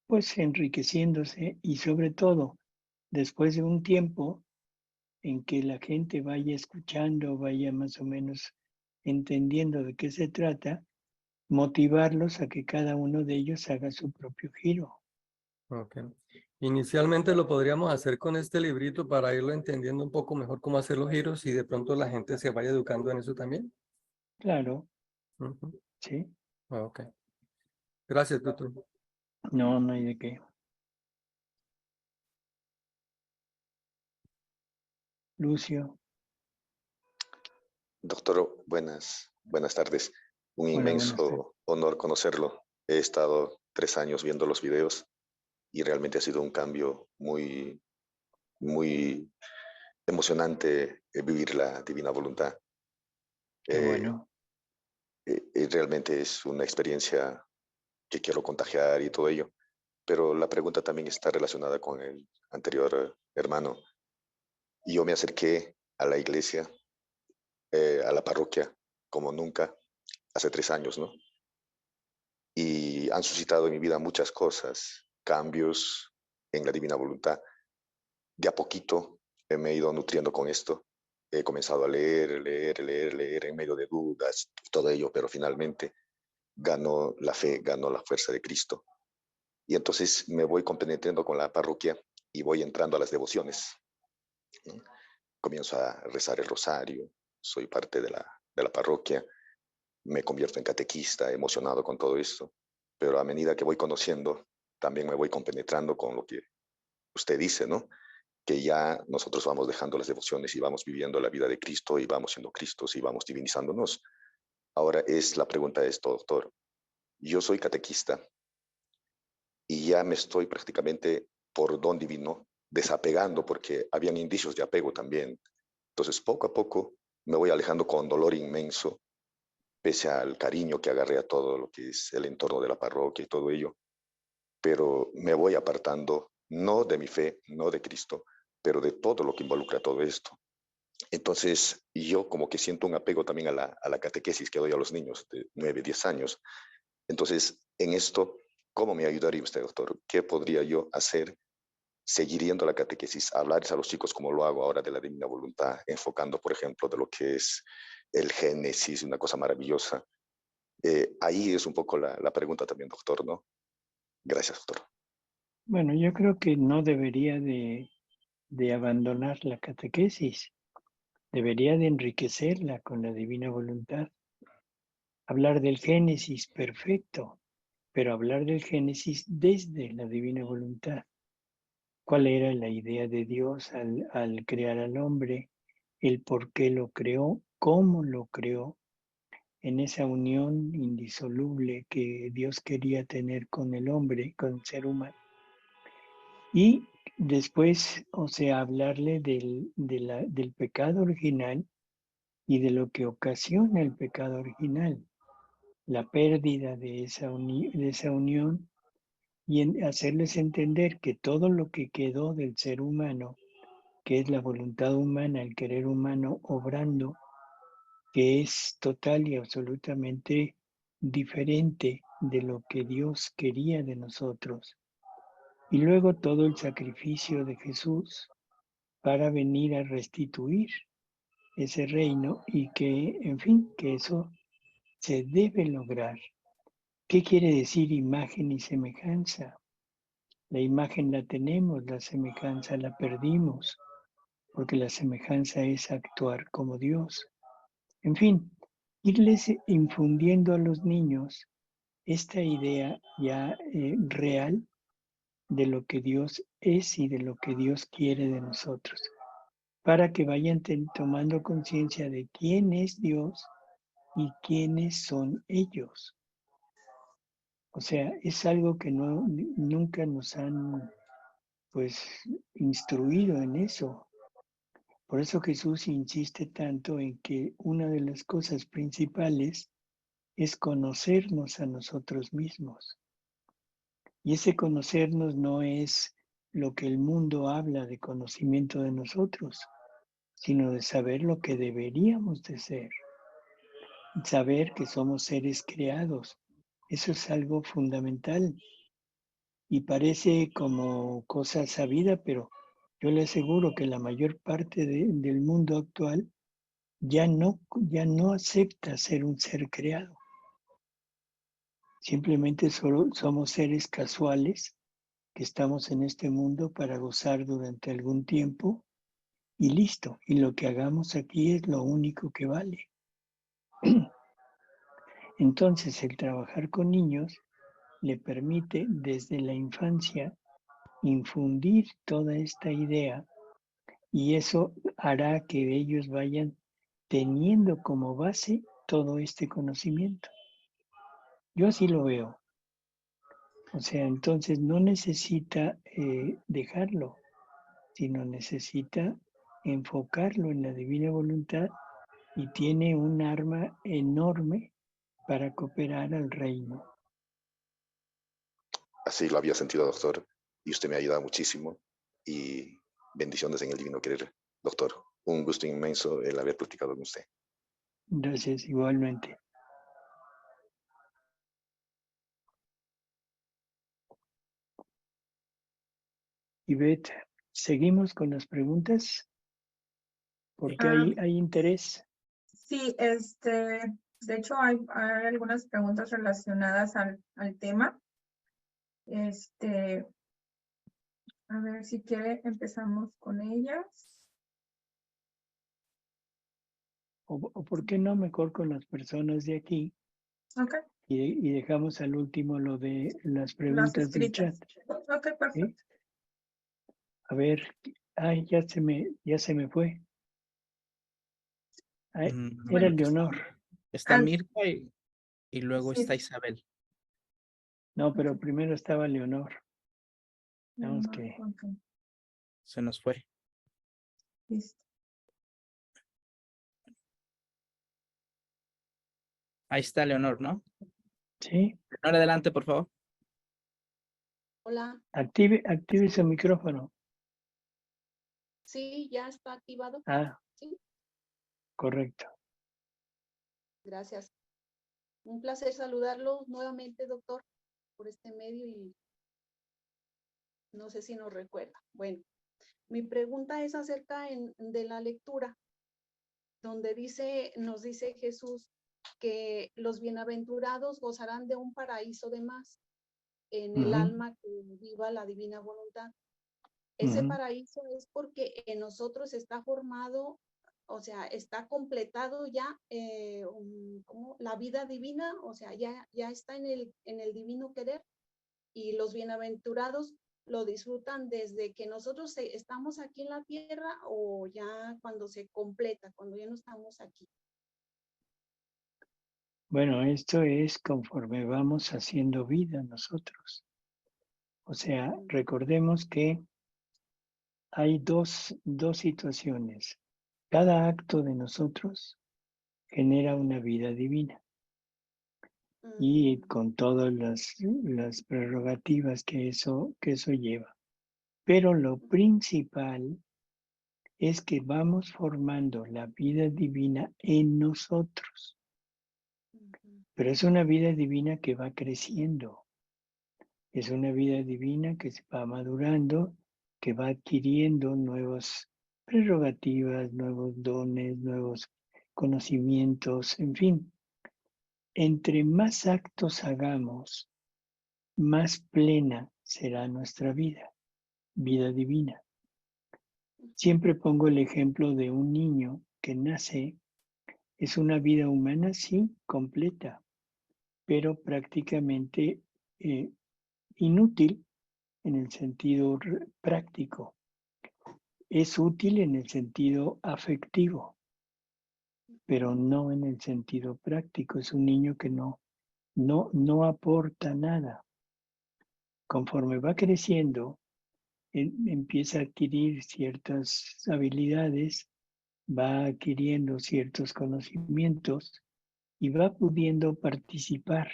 pues enriqueciéndose y sobre todo después de un tiempo en que la gente vaya escuchando, vaya más o menos entendiendo de qué se trata, motivarlos a que cada uno de ellos haga su propio giro. Inicialmente lo podríamos hacer con este librito para irlo entendiendo un poco mejor cómo hacer los giros y de pronto la gente se vaya educando en eso también. Claro. Sí. Ok. Gracias, doctor. No, no hay de qué. Lucio. Doctor, buenas tardes. Un Hola, buenas tardes. inmenso honor conocerlo. He estado 3 años viendo los videos y realmente ha sido un cambio muy emocionante vivir la divina voluntad. Qué bueno. Realmente es una experiencia que quiero contagiar y todo ello. Pero la pregunta también está relacionada con el anterior hermano. Yo me acerqué a la iglesia, a la parroquia, como nunca, hace 3 años, ¿no? Y han suscitado en mi vida muchas cosas, cambios en la divina voluntad. De a poquito me he ido nutriendo con esto. He comenzado a leer en medio de dudas, todo ello, pero finalmente ganó la fe, ganó la fuerza de Cristo. Y entonces me voy compenetrando con la parroquia y voy entrando a las devociones. Comienzo a rezar el rosario, soy parte de la parroquia, me convierto en catequista, emocionado con todo esto. Pero a medida que voy conociendo, también me voy compenetrando con lo que usted dice, ¿no? Que ya nosotros vamos dejando las devociones y vamos viviendo la vida de Cristo y vamos siendo Cristos y vamos divinizándonos. Ahora la pregunta es, doctor, yo soy catequista y ya me estoy prácticamente por don divino desapegando porque habían indicios de apego también. Entonces, poco a poco me voy alejando con dolor inmenso, pese al cariño que agarré a todo lo que es el entorno de la parroquia y todo ello, pero me voy apartando no de mi fe, no de Cristo, pero de todo lo que involucra todo esto. Entonces, yo como que siento un apego también a la catequesis que doy a los niños de 9, 10 años. Entonces, en esto, ¿cómo me ayudaría usted, doctor? ¿Qué podría yo hacer? Seguir yendo a la catequesis, hablarles a los chicos como lo hago ahora de la divina voluntad, enfocando, por ejemplo, de lo que es el Génesis, una cosa maravillosa. Ahí es un poco la pregunta también, doctor, ¿no? Gracias, doctor. Bueno, yo creo que no debería de abandonar la catequesis. Debería de enriquecerla con la divina voluntad. Hablar del Génesis, perfecto, pero hablar del Génesis desde la divina voluntad. ¿Cuál era la idea de Dios al crear al hombre? El por qué lo creó, cómo lo creó, en esa unión indisoluble que Dios quería tener con el hombre, con el ser humano. Y después, o sea, hablarle del pecado original y de lo que ocasiona el pecado original, la pérdida de esa unión y hacerles entender que todo lo que quedó del ser humano, que es la voluntad humana, el querer humano obrando, que es total y absolutamente diferente de lo que Dios quería de nosotros. Y luego todo el sacrificio de Jesús para venir a restituir ese reino y que, en fin, que eso se debe lograr. ¿Qué quiere decir imagen y semejanza? La imagen la tenemos, la semejanza la perdimos, porque la semejanza es actuar como Dios. En fin, irles infundiendo a los niños esta idea ya real de lo que Dios es y de lo que Dios quiere de nosotros, para que vayan tomando conciencia de quién es Dios y quiénes son ellos. O sea, es algo que nunca nos han pues instruido en eso. Por eso Jesús insiste tanto en que una de las cosas principales es conocernos a nosotros mismos. Y ese conocernos no es lo que el mundo habla de conocimiento de nosotros, sino de saber lo que deberíamos de ser. Saber que somos seres creados. Eso es algo fundamental. Y parece como cosa sabida, pero yo le aseguro que la mayor parte del mundo actual ya no acepta ser un ser creado. Simplemente solo somos seres casuales que estamos en este mundo para gozar durante algún tiempo y listo. Y lo que hagamos aquí es lo único que vale. Entonces, el trabajar con niños le permite desde la infancia infundir toda esta idea y eso hará que ellos vayan teniendo como base todo este conocimiento. Yo así lo veo. O sea, entonces no necesita dejarlo, sino necesita enfocarlo en la divina voluntad y tiene un arma enorme para cooperar al reino. Así lo había sentido, doctor, y usted me ha ayudado muchísimo. Y bendiciones en el divino querer, doctor. Un gusto inmenso el haber platicado con usted. Gracias, igualmente. Ivette, ¿seguimos con las preguntas? Porque hay interés. Sí, de hecho hay algunas preguntas relacionadas al tema. A ver, si quiere, empezamos con ellas. O por qué no mejor con las personas de aquí. Ok. Y dejamos al último lo de las preguntas del chat. Ok, perfecto. ¿Sí? A ver, ay, ya se me fue. Ay, era Bueno, Leonor. está Mirka y luego Sí. está Isabel. No, pero primero estaba Leonor. Vamos que Ok, Se nos fue. listo. Ahí está Leonor, ¿no? sí, Leonor, adelante, por favor. Hola, active su micrófono. sí, ya está activado. Ah, Sí, correcto. gracias. Un placer saludarlo nuevamente, doctor, por este medio y no sé si nos recuerda. Bueno, mi pregunta es acerca de la lectura, donde nos dice Jesús que los bienaventurados gozarán de un paraíso de más en el alma que viva la divina voluntad. Ese paraíso es porque en nosotros está formado, o sea, está completado ya como la vida divina, o sea, ya está en el divino querer, y los bienaventurados lo disfrutan desde que nosotros estamos aquí en la tierra o ya cuando se completa, cuando ya no estamos aquí. Bueno, esto es conforme vamos haciendo vida nosotros. O sea, recordemos que hay dos situaciones. Cada acto de nosotros genera una vida divina. Y con todas las prerrogativas que eso lleva. Pero lo principal es que vamos formando la vida divina en nosotros. Pero es una vida divina que va creciendo. Es una vida divina que se va madurando, que va adquiriendo nuevas prerrogativas, nuevos dones, nuevos conocimientos, en fin. Entre más actos hagamos, más plena será nuestra vida divina. Siempre pongo el ejemplo de un niño que nace, es una vida humana, sí, completa, pero prácticamente inútil en el sentido práctico. Es útil en el sentido afectivo, pero no en el sentido práctico. Es un niño que no aporta nada. Conforme va creciendo, empieza a adquirir ciertas habilidades, va adquiriendo ciertos conocimientos y va pudiendo participar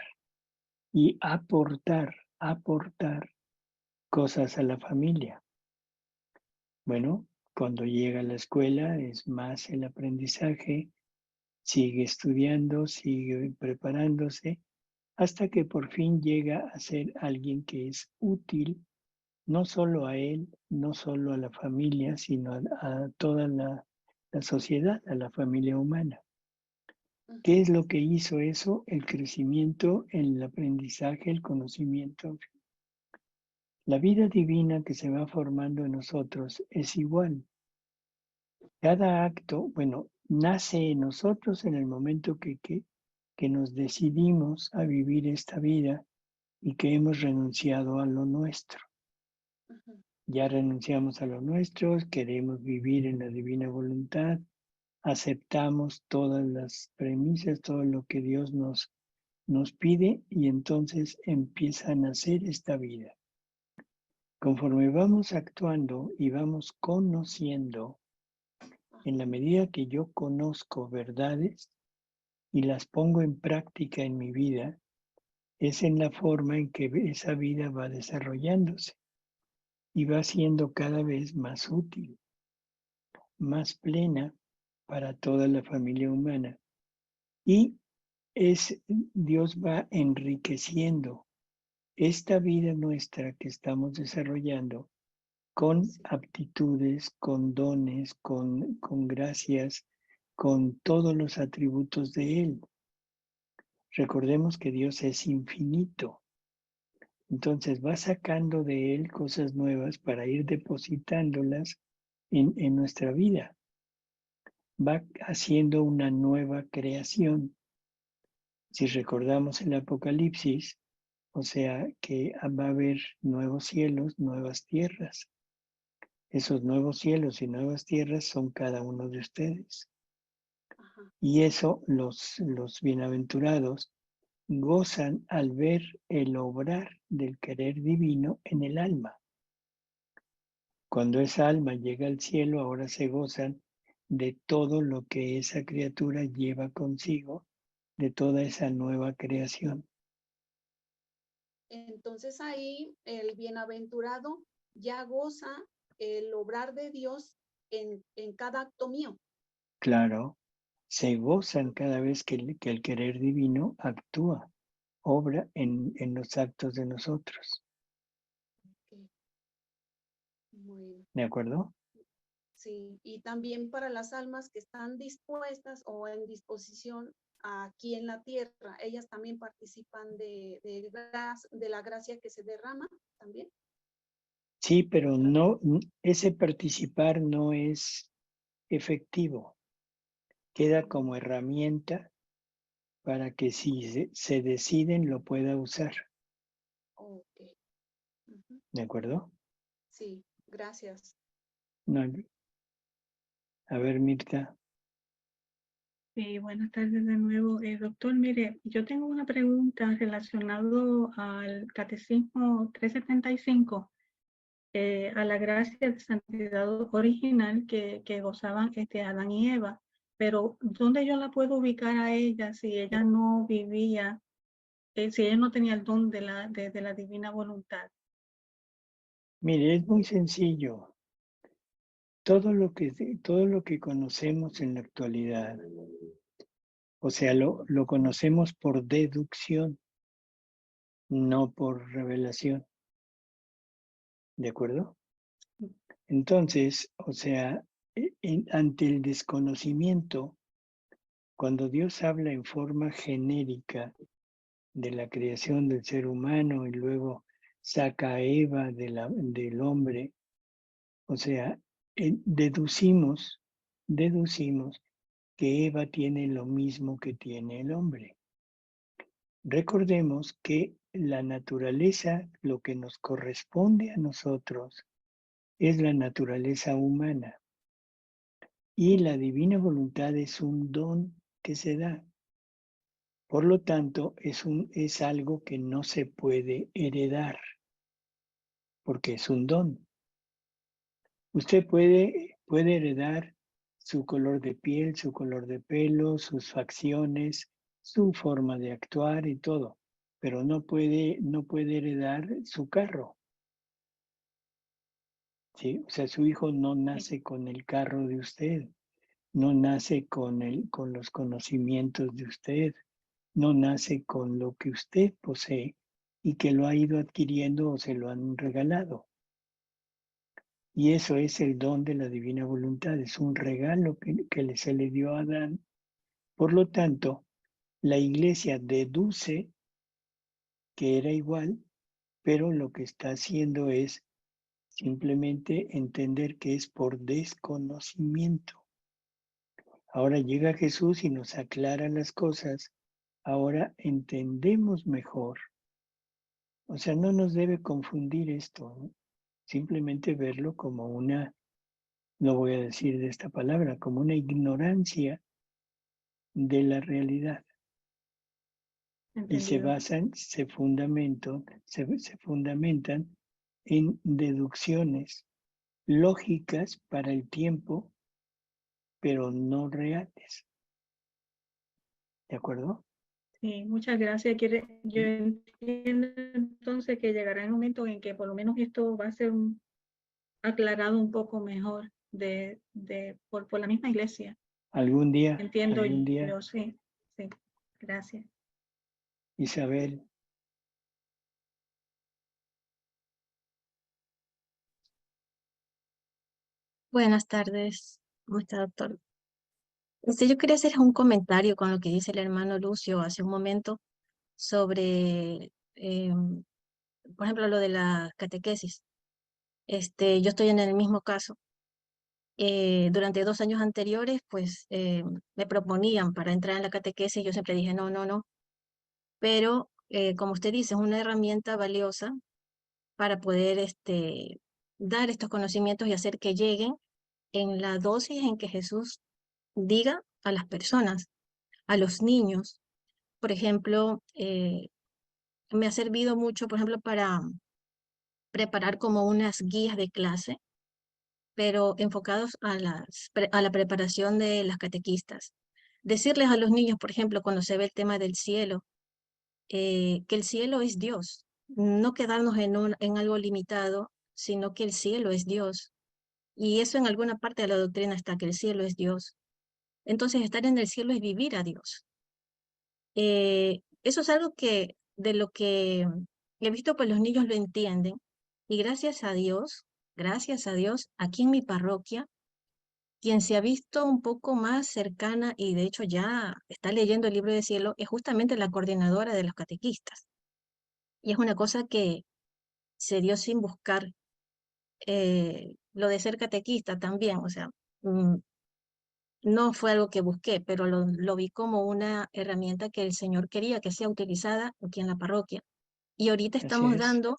y aportar cosas a la familia. Bueno, cuando llega a la escuela es más el aprendizaje, sigue estudiando, sigue preparándose, hasta que por fin llega a ser alguien que es útil no solo a él, no solo a la familia, sino a toda la sociedad, a la familia humana. ¿Qué es lo que hizo eso? El crecimiento, el aprendizaje, el conocimiento. La vida divina que se va formando en nosotros es igual. Cada acto, bueno, nace en nosotros en el momento que nos decidimos a vivir esta vida y que hemos renunciado a lo nuestro. Ya renunciamos a lo nuestro, queremos vivir en la divina voluntad, aceptamos todas las premisas, todo lo que Dios nos pide y entonces empieza a nacer esta vida. Conforme vamos actuando y vamos conociendo, en la medida que yo conozco verdades y las pongo en práctica en mi vida, es en la forma en que esa vida va desarrollándose y va siendo cada vez más útil, más plena para toda la familia humana. Y Dios va enriqueciendo esta vida nuestra que estamos desarrollando con aptitudes, con dones, con gracias, con todos los atributos de Él. Recordemos que Dios es infinito. Entonces va sacando de Él cosas nuevas para ir depositándolas en nuestra vida. Va haciendo una nueva creación. Si recordamos el Apocalipsis, o sea que va a haber nuevos cielos, nuevas tierras. Esos nuevos cielos y nuevas tierras son cada uno de ustedes. Y eso los bienaventurados gozan al ver el obrar del querer divino en el alma. Cuando esa alma llega al cielo, ahora se gozan de todo lo que esa criatura lleva consigo, de toda esa nueva creación. Entonces ahí el bienaventurado ya goza el obrar de Dios en cada acto mío. Claro, se gozan cada vez que el querer divino actúa, obra en los actos de nosotros. Muy ¿De acuerdo? Sí, y también para las almas que están dispuestas o en disposición aquí en la tierra, ellas también participan de la gracia que se derrama también. Sí, pero no, ese participar no es efectivo. Queda como herramienta para que si se deciden lo pueda usar. Okay. ¿De acuerdo? Sí, gracias. No, a ver, Mirta. Buenas tardes de nuevo. Doctor, mire, yo tengo una pregunta relacionada al Catecismo 375, a la gracia de santidad original que gozaban Adán y Eva. Pero, ¿dónde yo la puedo ubicar a ella si ella no vivía, si ella no tenía el don de la divina voluntad? Mire, es muy sencillo. Todo lo que conocemos en la actualidad, o sea, lo conocemos por deducción, no por revelación. ¿De acuerdo? Entonces, o sea, ante el desconocimiento, cuando Dios habla en forma genérica de la creación del ser humano y luego saca a Eva del hombre, o sea, deducimos que Eva tiene lo mismo que tiene el hombre. Recordemos que la naturaleza, lo que nos corresponde a nosotros, es la naturaleza humana. Y la divina voluntad es un don que se da. Por lo tanto, es algo que no se puede heredar, porque es un don. Usted puede heredar su color de piel, su color de pelo, sus facciones, su forma de actuar y todo, pero no puede heredar su carro. ¿Sí? O sea, su hijo no nace con el carro de usted, no nace con los conocimientos de usted, no nace con lo que usted posee y que lo ha ido adquiriendo o se lo han regalado. Y eso es el don de la divina voluntad, es un regalo que se le dio a Adán. Por lo tanto, la iglesia deduce que era igual, pero lo que está haciendo es simplemente entender que es por desconocimiento. Ahora llega Jesús y nos aclara las cosas. Ahora entendemos mejor O sea, no nos debe confundir esto, ¿no? Simplemente verlo como una, no voy a decir de esta palabra, como una ignorancia de la realidad. Y se Entendido. basan, se fundamentan en deducciones lógicas para el tiempo, pero no reales. ¿De acuerdo? Sí, muchas gracias. Yo entiendo entonces que llegará el momento en que por lo menos esto va a ser aclarado un poco mejor por la misma iglesia. Algún día, Entiendo algún yo, día, sí, sí. Gracias. Isabel. Buenas tardes, ¿cómo está, doctor? Yo quería hacer un comentario con lo que dice el hermano Lucio hace un momento sobre, por ejemplo, lo de la catequesis. Yo estoy en el mismo caso. Durante 2 años anteriores, pues, me proponían para entrar en la catequesis, yo siempre dije no, no, no. Pero, como usted dice, es una herramienta valiosa para poder, dar estos conocimientos y hacer que lleguen en la dosis en que Jesús diga a las personas, a los niños. Por ejemplo, me ha servido mucho, por ejemplo, para preparar como unas guías de clase, pero enfocados a la preparación de las catequistas. Decirles a los niños, por ejemplo, cuando se ve el tema del cielo, que el cielo es Dios, no quedarnos en algo limitado, sino que el cielo es Dios. Y eso en alguna parte de la doctrina está, que el cielo es Dios. Entonces, estar en el cielo es vivir a Dios. Eso es algo de lo que he visto, pues los niños lo entienden. Y gracias a Dios, aquí en mi parroquia, quien se ha visto un poco más cercana y de hecho ya está leyendo el libro de cielo es justamente la coordinadora de los catequistas. Y es una cosa que se dio sin buscar. Lo de ser catequista también, o sea, no fue algo que busqué, pero lo vi como una herramienta que el Señor quería que sea utilizada aquí en la parroquia. Y ahorita Así estamos es. dando,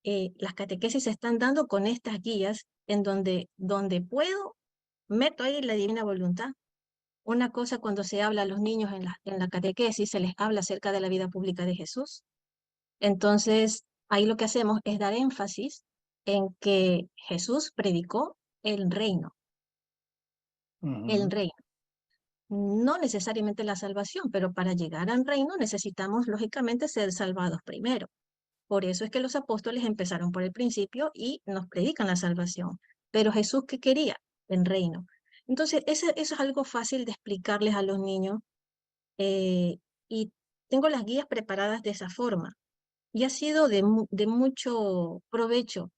las catequesis se están dando con estas guías en donde puedo, meto ahí la divina voluntad. Una cosa cuando se habla a los niños en la catequesis, se les habla acerca de la vida pública de Jesús. Entonces, ahí lo que hacemos es dar énfasis en que Jesús predicó el reino, el reino. No necesariamente la salvación, pero para llegar al reino necesitamos lógicamente ser salvados primero. Por eso es que los apóstoles empezaron por el principio y nos predican la salvación. Pero Jesús, ¿qué quería? El reino. Entonces, eso es algo fácil de explicarles a los niños, y tengo las guías preparadas de esa forma. Y ha sido de mucho provecho.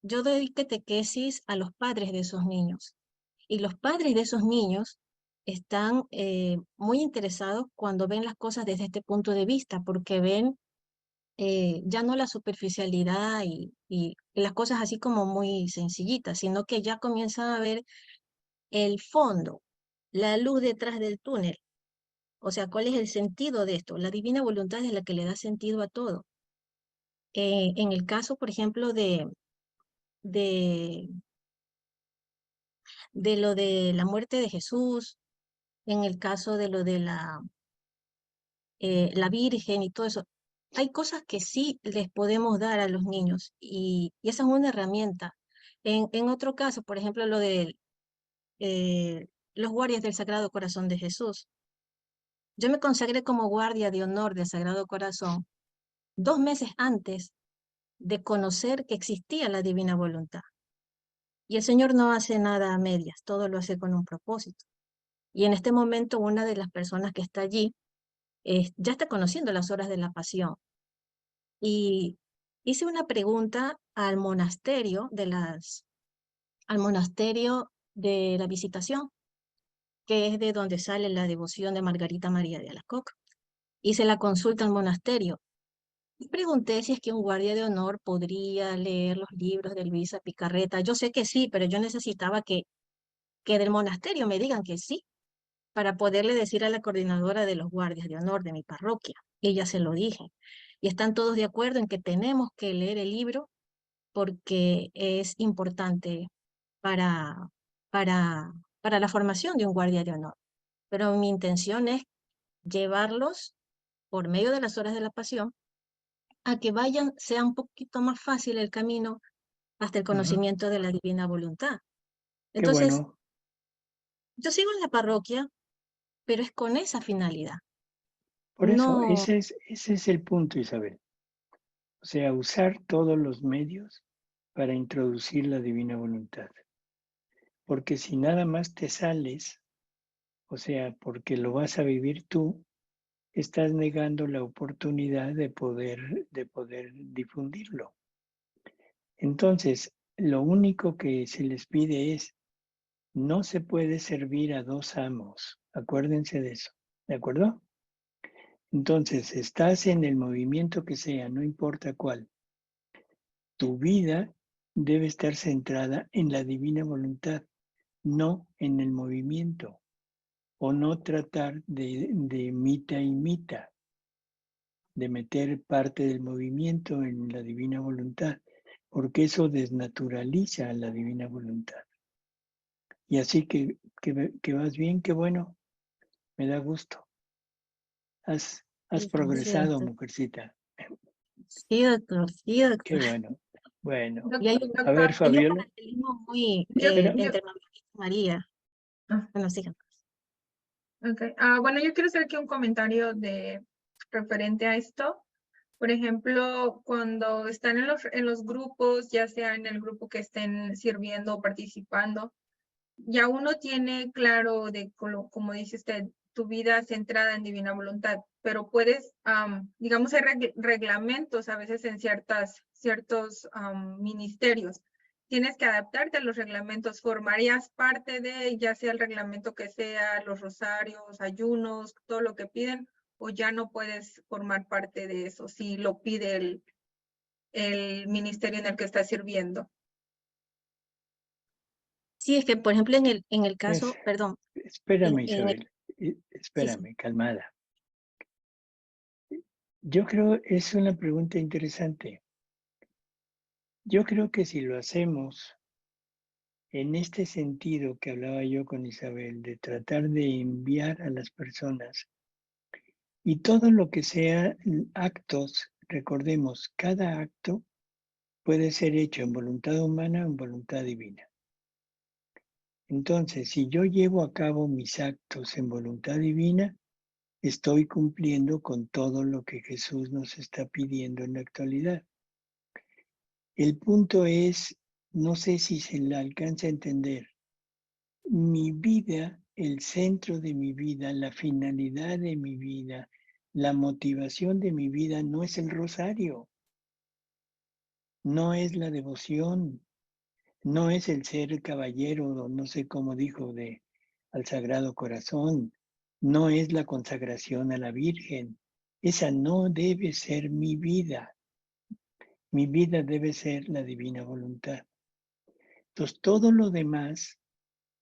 Yo doy catequesis a los padres de esos niños. Y los padres de esos niños están muy interesados cuando ven las cosas desde este punto de vista, porque ven ya no la superficialidad y las cosas así como muy sencillitas, sino que ya comienzan a ver el fondo, la luz detrás del túnel. O sea, ¿cuál es el sentido de esto? La divina voluntad es la que le da sentido a todo. En el caso, por ejemplo, de, de lo de la muerte de Jesús, en el caso de lo de la Virgen y todo eso, hay cosas que sí les podemos dar a los niños y esa es una herramienta. En otro caso, por ejemplo, lo de los guardias del Sagrado Corazón de Jesús. Yo me consagré como guardia de honor del Sagrado Corazón 2 meses antes de conocer que existía la divina voluntad. Y el Señor no hace nada a medias, todo lo hace con un propósito. Y en este momento una de las personas que está allí ya está conociendo las horas de la pasión. Y hice una pregunta al monasterio al monasterio de la Visitación, que es de donde sale la devoción de Margarita María de Alacoque. Hice la consulta al monasterio y pregunté si es que un guardia de honor podría leer los libros de Luisa Picarreta. Yo sé que sí, pero yo necesitaba que del monasterio me digan que sí, para poderle decir a la coordinadora de los guardias de honor de mi parroquia. y ya se lo dije. Y están todos de acuerdo en que tenemos que leer el libro porque es importante para, para la formación de un guardia de honor. Pero mi intención es llevarlos por medio de las horas de la pasión a que vayan, sea un poquito más fácil el camino hasta el conocimiento de la divina voluntad. Qué Entonces, bueno. yo sigo en la parroquia, pero es con esa finalidad. Por eso, No, ese es el punto, Isabel. O sea, usar todos los medios para introducir la divina voluntad. Porque si nada más te sales, o sea, porque lo vas a vivir tú, estás negando la oportunidad de poder difundirlo. Entonces, lo único que se les pide es, no se puede servir a dos amos. Acuérdense de eso, ¿de acuerdo? Entonces, estás en el movimiento que sea, no importa cuál. Tu vida debe estar centrada en la divina voluntad, no en el movimiento, o no tratar de mita y mita, de meter parte del movimiento en la divina voluntad, porque eso desnaturaliza la divina voluntad. Y así que vas bien, qué bueno, me da gusto. Has sí, progresado, doctor. mujercita. Sí, doctor, sí, doctor. Qué bueno. Bueno, Y hay a ver, un Fabiola. paralelismo muy Espera. entre María y María. Bueno, sigan. Okay. Bueno, yo quiero hacer aquí un comentario referente a esto. Por ejemplo, cuando están en los grupos, ya sea en el grupo que estén sirviendo o participando, ya uno tiene claro como dice usted, tu vida centrada en divina voluntad, pero puedes, digamos, hay reglamentos a veces en ciertos ministerios. Tienes que adaptarte a los reglamentos, formarías parte de, ya sea el reglamento que sea, los rosarios, ayunos, todo lo que piden, o ya no puedes formar parte de eso si lo pide el ministerio en el que estás sirviendo. Sí, es que, por ejemplo, en el caso, perdón. Espérame, en el- Isabel. Espérame, calmada. Yo creo es una pregunta interesante. Yo creo que si lo hacemos en este sentido que hablaba yo con Isabel, de tratar de enviar a las personas y todo lo que sea actos, recordemos, cada acto puede ser hecho en voluntad humana o en voluntad divina. Entonces, si yo llevo a cabo mis actos en voluntad divina, estoy cumpliendo con todo lo que Jesús nos está pidiendo en la actualidad. El punto es, no sé si se le alcanza a entender, mi vida, el centro de mi vida, la finalidad de mi vida, la motivación de mi vida no es el rosario, no es la devoción, no es el ser caballero, no sé cómo dijo, al Sagrado Corazón, no es la consagración a la Virgen. Esa no debe ser mi vida. Mi vida debe ser la divina voluntad. Entonces, todo lo demás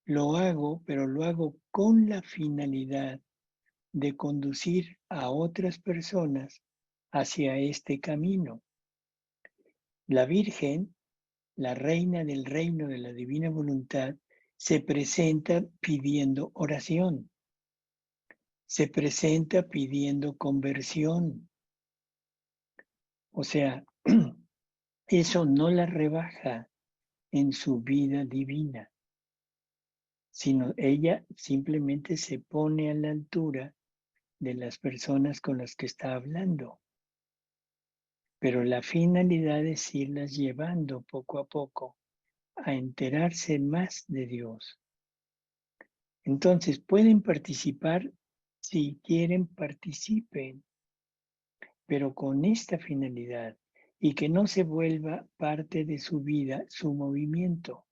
lo hago, pero lo hago con la finalidad de conducir a otras personas hacia este camino. La Virgen, la reina del reino de la divina voluntad, se presenta pidiendo oración, se presenta pidiendo conversión. O sea, eso no la rebaja en su vida divina, sino ella simplemente se pone a la altura de las personas con las que está hablando. Pero la finalidad es irlas llevando poco a poco a enterarse más de Dios. Entonces, pueden participar, si quieren, participen, pero con esta finalidad y que no se vuelva parte de su vida, su movimiento.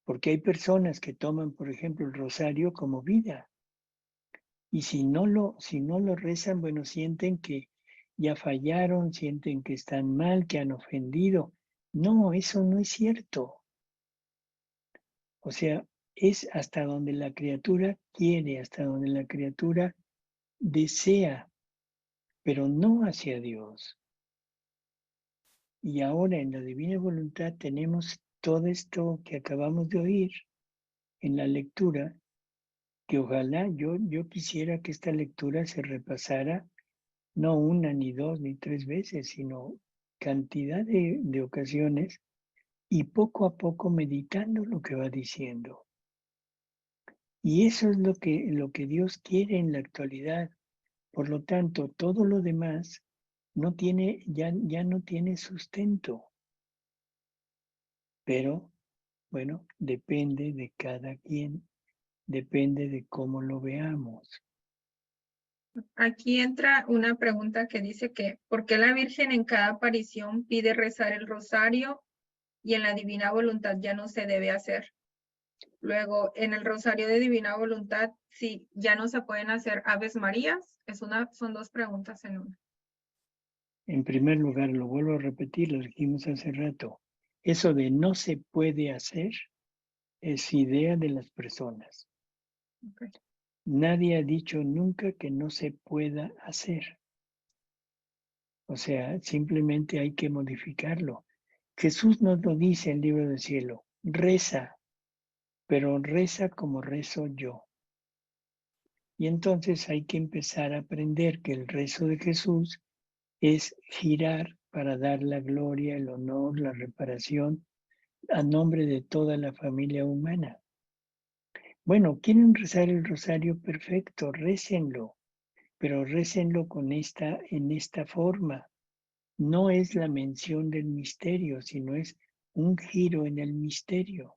Porque hay personas que toman, por ejemplo, el rosario como vida. Y si no lo rezan, bueno, sienten que ya fallaron, sienten que están mal, que han ofendido. No, eso no es cierto. O sea, es hasta donde la criatura quiere, hasta donde la criatura desea. pero no hacia Dios. Y ahora en la divina voluntad tenemos todo esto que acabamos de oír en la lectura, que ojalá yo quisiera que esta lectura se repasara no una, ni dos, ni tres veces, sino cantidad de ocasiones y poco a poco meditando lo que va diciendo. Y eso es lo que Dios quiere en la actualidad. Por lo tanto, todo lo demás no tiene, ya no tiene sustento. Pero, bueno, depende de cada quien, depende de cómo lo veamos. Aquí entra una pregunta que dice que ¿por qué la Virgen en cada aparición pide rezar el rosario y en la divina voluntad ya no se debe hacer? Luego, en el rosario de divina voluntad, sí, ya no se pueden hacer Aves Marías. Son dos preguntas en una. En primer lugar, lo vuelvo a repetir, lo dijimos hace rato, eso de no se puede hacer es idea de las personas. Okay. Nadie ha dicho nunca que no se pueda hacer. O sea, simplemente hay que modificarlo. Jesús nos lo dice en el libro del cielo, reza, pero reza como rezo yo. Y entonces hay que empezar a aprender que el rezo de Jesús es girar para dar la gloria, el honor, la reparación a nombre de toda la familia humana. Bueno, ¿quieren rezar el rosario? Perfecto, récenlo, pero récenlo en esta forma. No es la mención del misterio, sino es un giro en el misterio.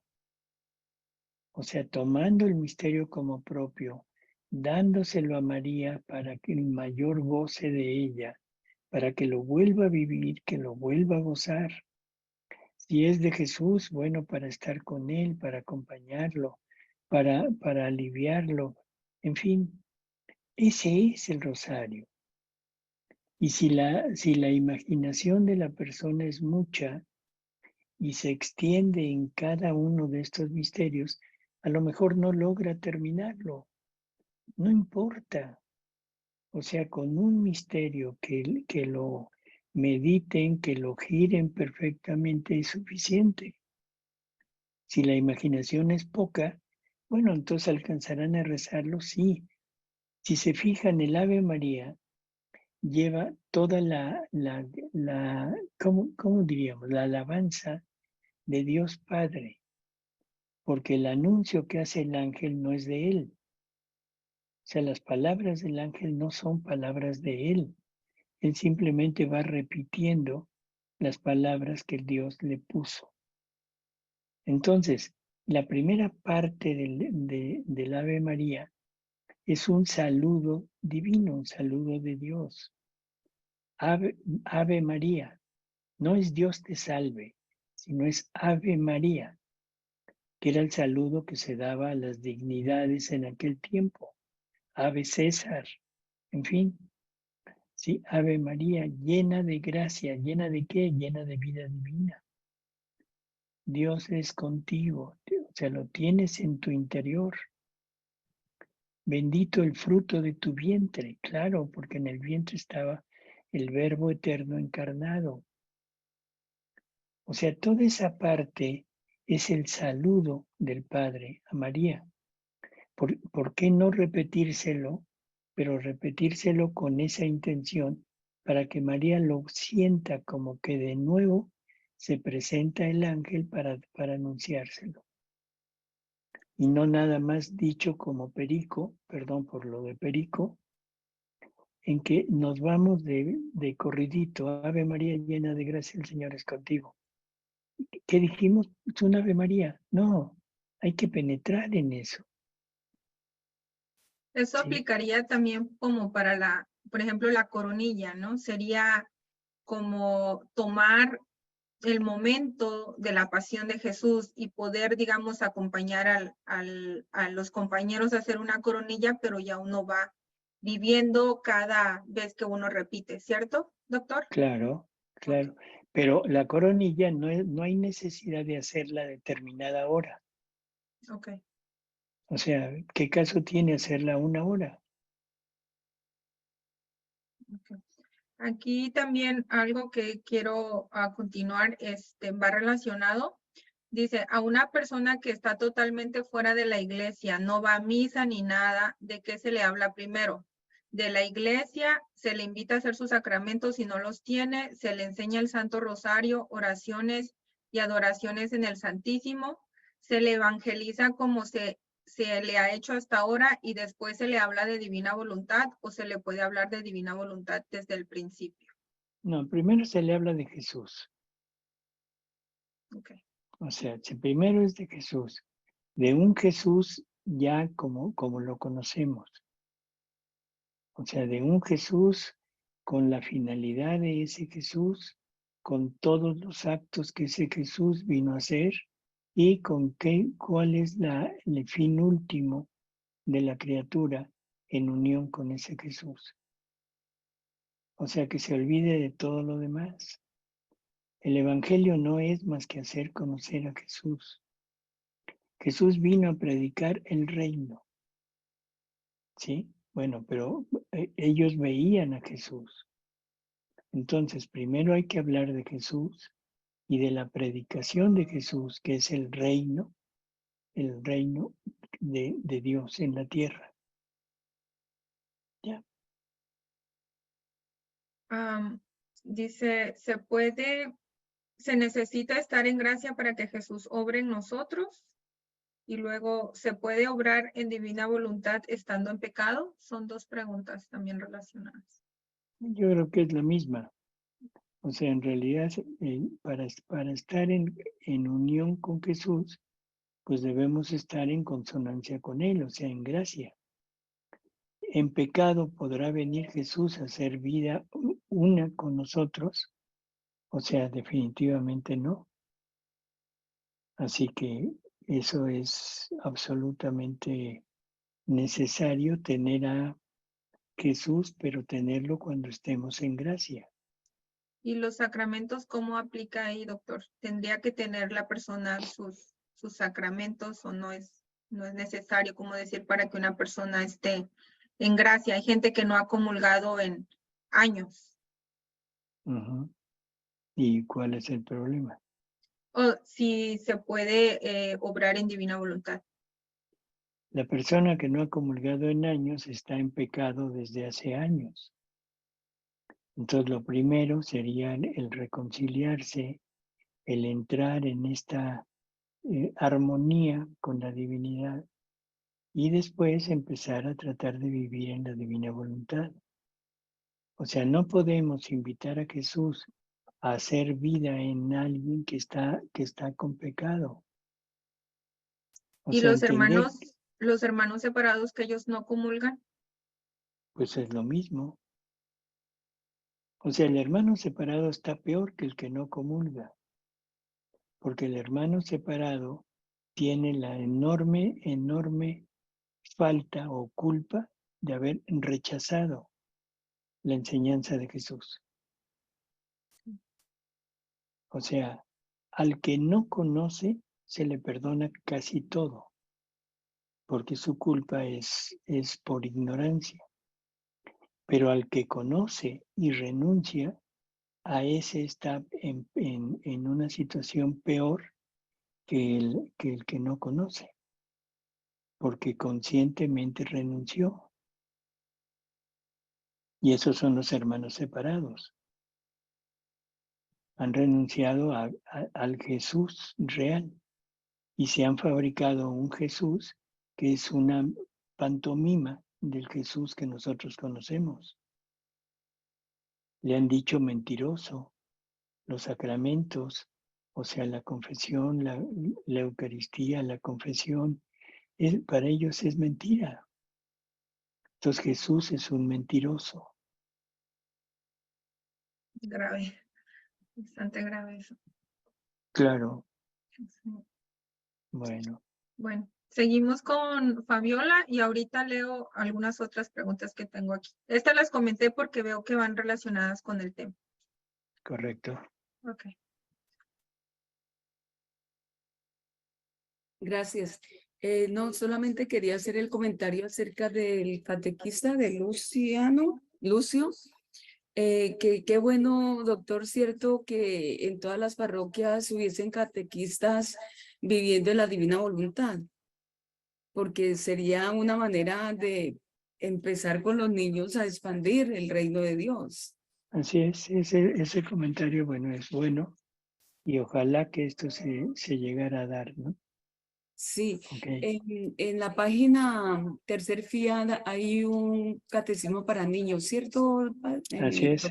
O sea, tomando el misterio como propio, dándoselo a María para que el mayor goce de ella, para que lo vuelva a vivir, que lo vuelva a gozar. Si es de Jesús, bueno, para estar con Él, para acompañarlo, para aliviarlo. En fin, ese es el rosario. Y si la imaginación de la persona es mucha y se extiende en cada uno de estos misterios, a lo mejor no logra terminarlo. No importa. O sea, con un misterio que lo mediten, que lo giren perfectamente es suficiente. Si la imaginación es poca, bueno, entonces alcanzarán a rezarlo, sí. Si se fijan, el Ave María lleva toda ¿cómo diríamos? La alabanza de Dios Padre, porque el anuncio que hace el ángel no es de él. O sea, las palabras del ángel no son palabras de él. Él simplemente va repitiendo las palabras que Dios le puso. Entonces, la primera parte del Ave María es un saludo divino, un saludo de Dios. Ave María, no es Dios te salve, sino es Ave María, que era el saludo que se daba a las dignidades en aquel tiempo. Ave César, en fin. Sí, Ave María, llena de gracia, ¿llena de qué? Llena de vida divina. Dios es contigo, o sea, lo tienes en tu interior. Bendito el fruto de tu vientre, claro, porque en el vientre estaba el Verbo eterno encarnado. O sea, toda esa parte es el saludo del Padre a María. ¿Por qué no repetírselo? Pero repetírselo con esa intención para que María lo sienta como que de nuevo se presenta el ángel para anunciárselo. Y no nada más dicho como perico, perdón por lo de perico, en que nos vamos de corridito, Ave María llena de gracia, el Señor es contigo. ¿Qué dijimos? Es un Ave María. No, hay que penetrar en eso. Eso Sí. aplicaría también como para por ejemplo, la coronilla, ¿no? Sería como tomar el momento de la pasión de Jesús y poder, digamos, acompañar a los compañeros a hacer una coronilla, pero ya uno va viviendo cada vez que uno repite, ¿cierto, doctor? Claro, claro. Pero la coronilla no hay necesidad de hacerla a determinada hora. Ok. O sea, ¿qué caso tiene hacerla a una hora? Ok. Aquí también algo que quiero continuar va relacionado. Dice, a una persona que está totalmente fuera de la iglesia, no va a misa ni nada, ¿de qué se le habla primero? De la iglesia, se le invita a hacer sus sacramentos si no los tiene, se le enseña el Santo Rosario, oraciones y adoraciones en el Santísimo, se le evangeliza como se le ha hecho hasta ahora y después se le habla de divina voluntad o se le puede hablar de divina voluntad desde el principio. No, primero se le habla de Jesús. Okay. O sea, si primero es de Jesús, de un Jesús ya como lo conocemos. O sea, de un Jesús con la finalidad de ese Jesús, con todos los actos que ese Jesús vino a hacer y con cuál es el fin último de la criatura en unión con ese Jesús. O sea, que se olvide de todo lo demás. El Evangelio no es más que hacer conocer a Jesús. Jesús vino a predicar el reino. ¿Sí? Bueno, pero ellos veían a Jesús. Entonces, primero hay que hablar de Jesús y de la predicación de Jesús, que es el reino de Dios en la tierra. ¿Ya? Dice, se necesita estar en gracia para que Jesús obre en nosotros y luego se puede obrar en divina voluntad estando en pecado. Son dos preguntas también relacionadas. Yo creo que es la misma. O sea, en realidad, para estar en unión con Jesús, pues debemos estar en consonancia con Él, o sea, en gracia. En pecado podrá venir Jesús a hacer vida una con nosotros, o sea, definitivamente no. Así que eso es absolutamente necesario, tener a Jesús, pero tenerlo cuando estemos en gracia. ¿Y los sacramentos cómo aplica ahí, doctor? ¿Tendría que tener la persona sus sacramentos o no es necesario, como decir, para que una persona esté en gracia? Hay gente que no ha comulgado en años. ¿Y cuál es el problema? O si se puede obrar en divina voluntad. La persona que no ha comulgado en años está en pecado desde hace años. Entonces lo primero sería el reconciliarse, el entrar en esta armonía con la divinidad y después empezar a tratar de vivir en la divina voluntad. O sea, no podemos invitar a Jesús a hacer vida en alguien que está con pecado. ¿Y los hermanos separados que ellos no comulgan? Pues es lo mismo. O sea, el hermano separado está peor que el que no comulga, porque el hermano separado tiene la enorme falta o culpa de haber rechazado la enseñanza de Jesús. O sea, al que no conoce se le perdona casi todo, porque su culpa es por ignorancia. Pero al que conoce y renuncia, a ese está en una situación peor que el que no conoce, porque conscientemente renunció. Y esos son los hermanos separados. Han renunciado al Jesús real y se han fabricado un Jesús que es una pantomima del Jesús que nosotros conocemos. Le han dicho mentiroso. Los sacramentos, o sea, la confesión, la Eucaristía, la confesión, para ellos es mentira. Entonces Jesús es un mentiroso. Grave, bastante grave eso. Claro. Sí. Bueno. Bueno, seguimos con Fabiola y ahorita leo algunas otras preguntas que tengo aquí. Estas las comenté porque veo que van relacionadas con el tema. Correcto. Ok. Gracias. No, solamente quería hacer el comentario acerca del catequista de Lucio, Qué bueno, doctor, cierto que en todas las parroquias hubiesen catequistas viviendo en la divina voluntad, porque sería una manera de empezar con los niños a expandir el reino de Dios. Así es, ese comentario, bueno, es bueno y ojalá que esto se llegara a dar, ¿no? Sí, Okay. en la página tercer fiada hay un catecismo para niños, ¿cierto? Así es.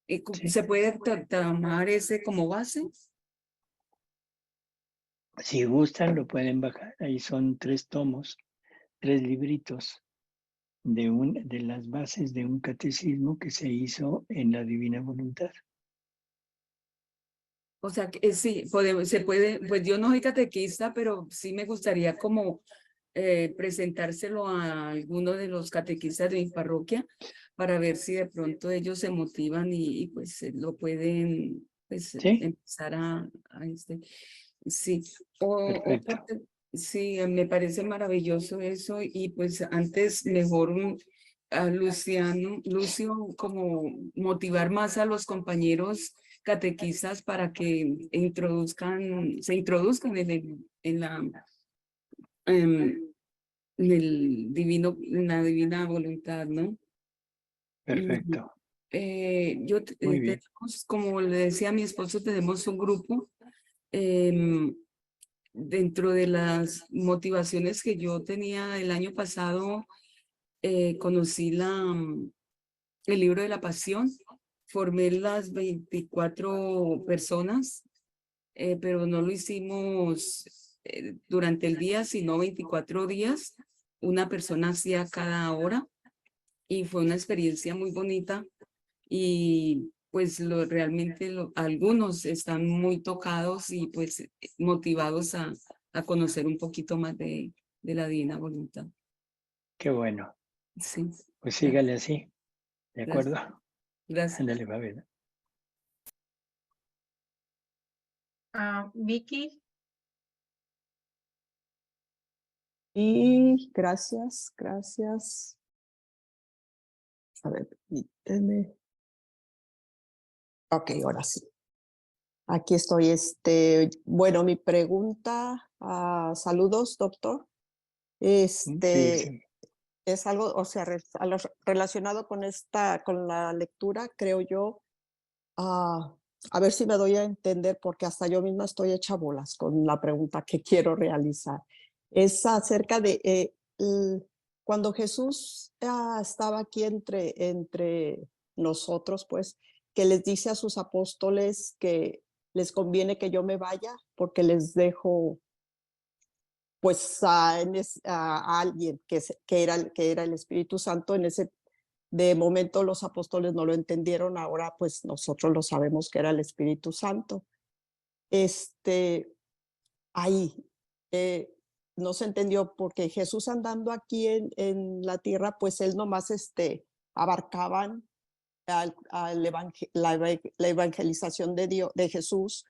Sí. ¿Se puede tomar ese como base? Si gustan, lo pueden bajar. Ahí son 3 tomos, 3 libritos de las bases de un catecismo que se hizo en la Divina Voluntad. O sea, sí, se puede, pues yo no soy catequista, pero sí me gustaría como presentárselo a alguno de los catequistas de mi parroquia para ver si de pronto ellos se motivan y pues lo pueden pues, ¿Sí? empezar a sí. Perfecto. Sí, me parece maravilloso eso y pues antes mejor a Lucio, como motivar más a los compañeros catequistas para que se introduzcan en la divina voluntad, ¿no? Perfecto. Muy bien. Tenemos, como le decía a mi esposo, tenemos un grupo dentro de las motivaciones que yo tenía el año pasado. Conocí el libro de la Pasión, formé las 24 personas, pero no lo hicimos durante el día, sino 24 días, una persona hacía cada hora y fue una experiencia muy bonita y pues realmente algunos están muy tocados y pues motivados a conocer un poquito más de la divina voluntad. Qué bueno. Sí. Pues sígale así. ¿De acuerdo? Gracias. Ándale, va a ver. Vicky. Y gracias. A ver, permíteme. Ok, ahora sí. Aquí estoy. Bueno, mi pregunta, saludos, doctor. Sí. Es algo, o sea, relacionado con la lectura, creo yo. A ver si me doy a entender, porque hasta yo misma estoy hecha bolas con la pregunta que quiero realizar. Es acerca de cuando Jesús estaba aquí entre nosotros, pues, que les dice a sus apóstoles que les conviene que yo me vaya porque les dejo pues a alguien que era el Espíritu Santo. En ese de momento los apóstoles no lo entendieron, ahora pues nosotros lo sabemos que era el Espíritu Santo. Ahí no se entendió porque Jesús andando aquí en la tierra, pues él nomás abarcaban la evangelización de Jesús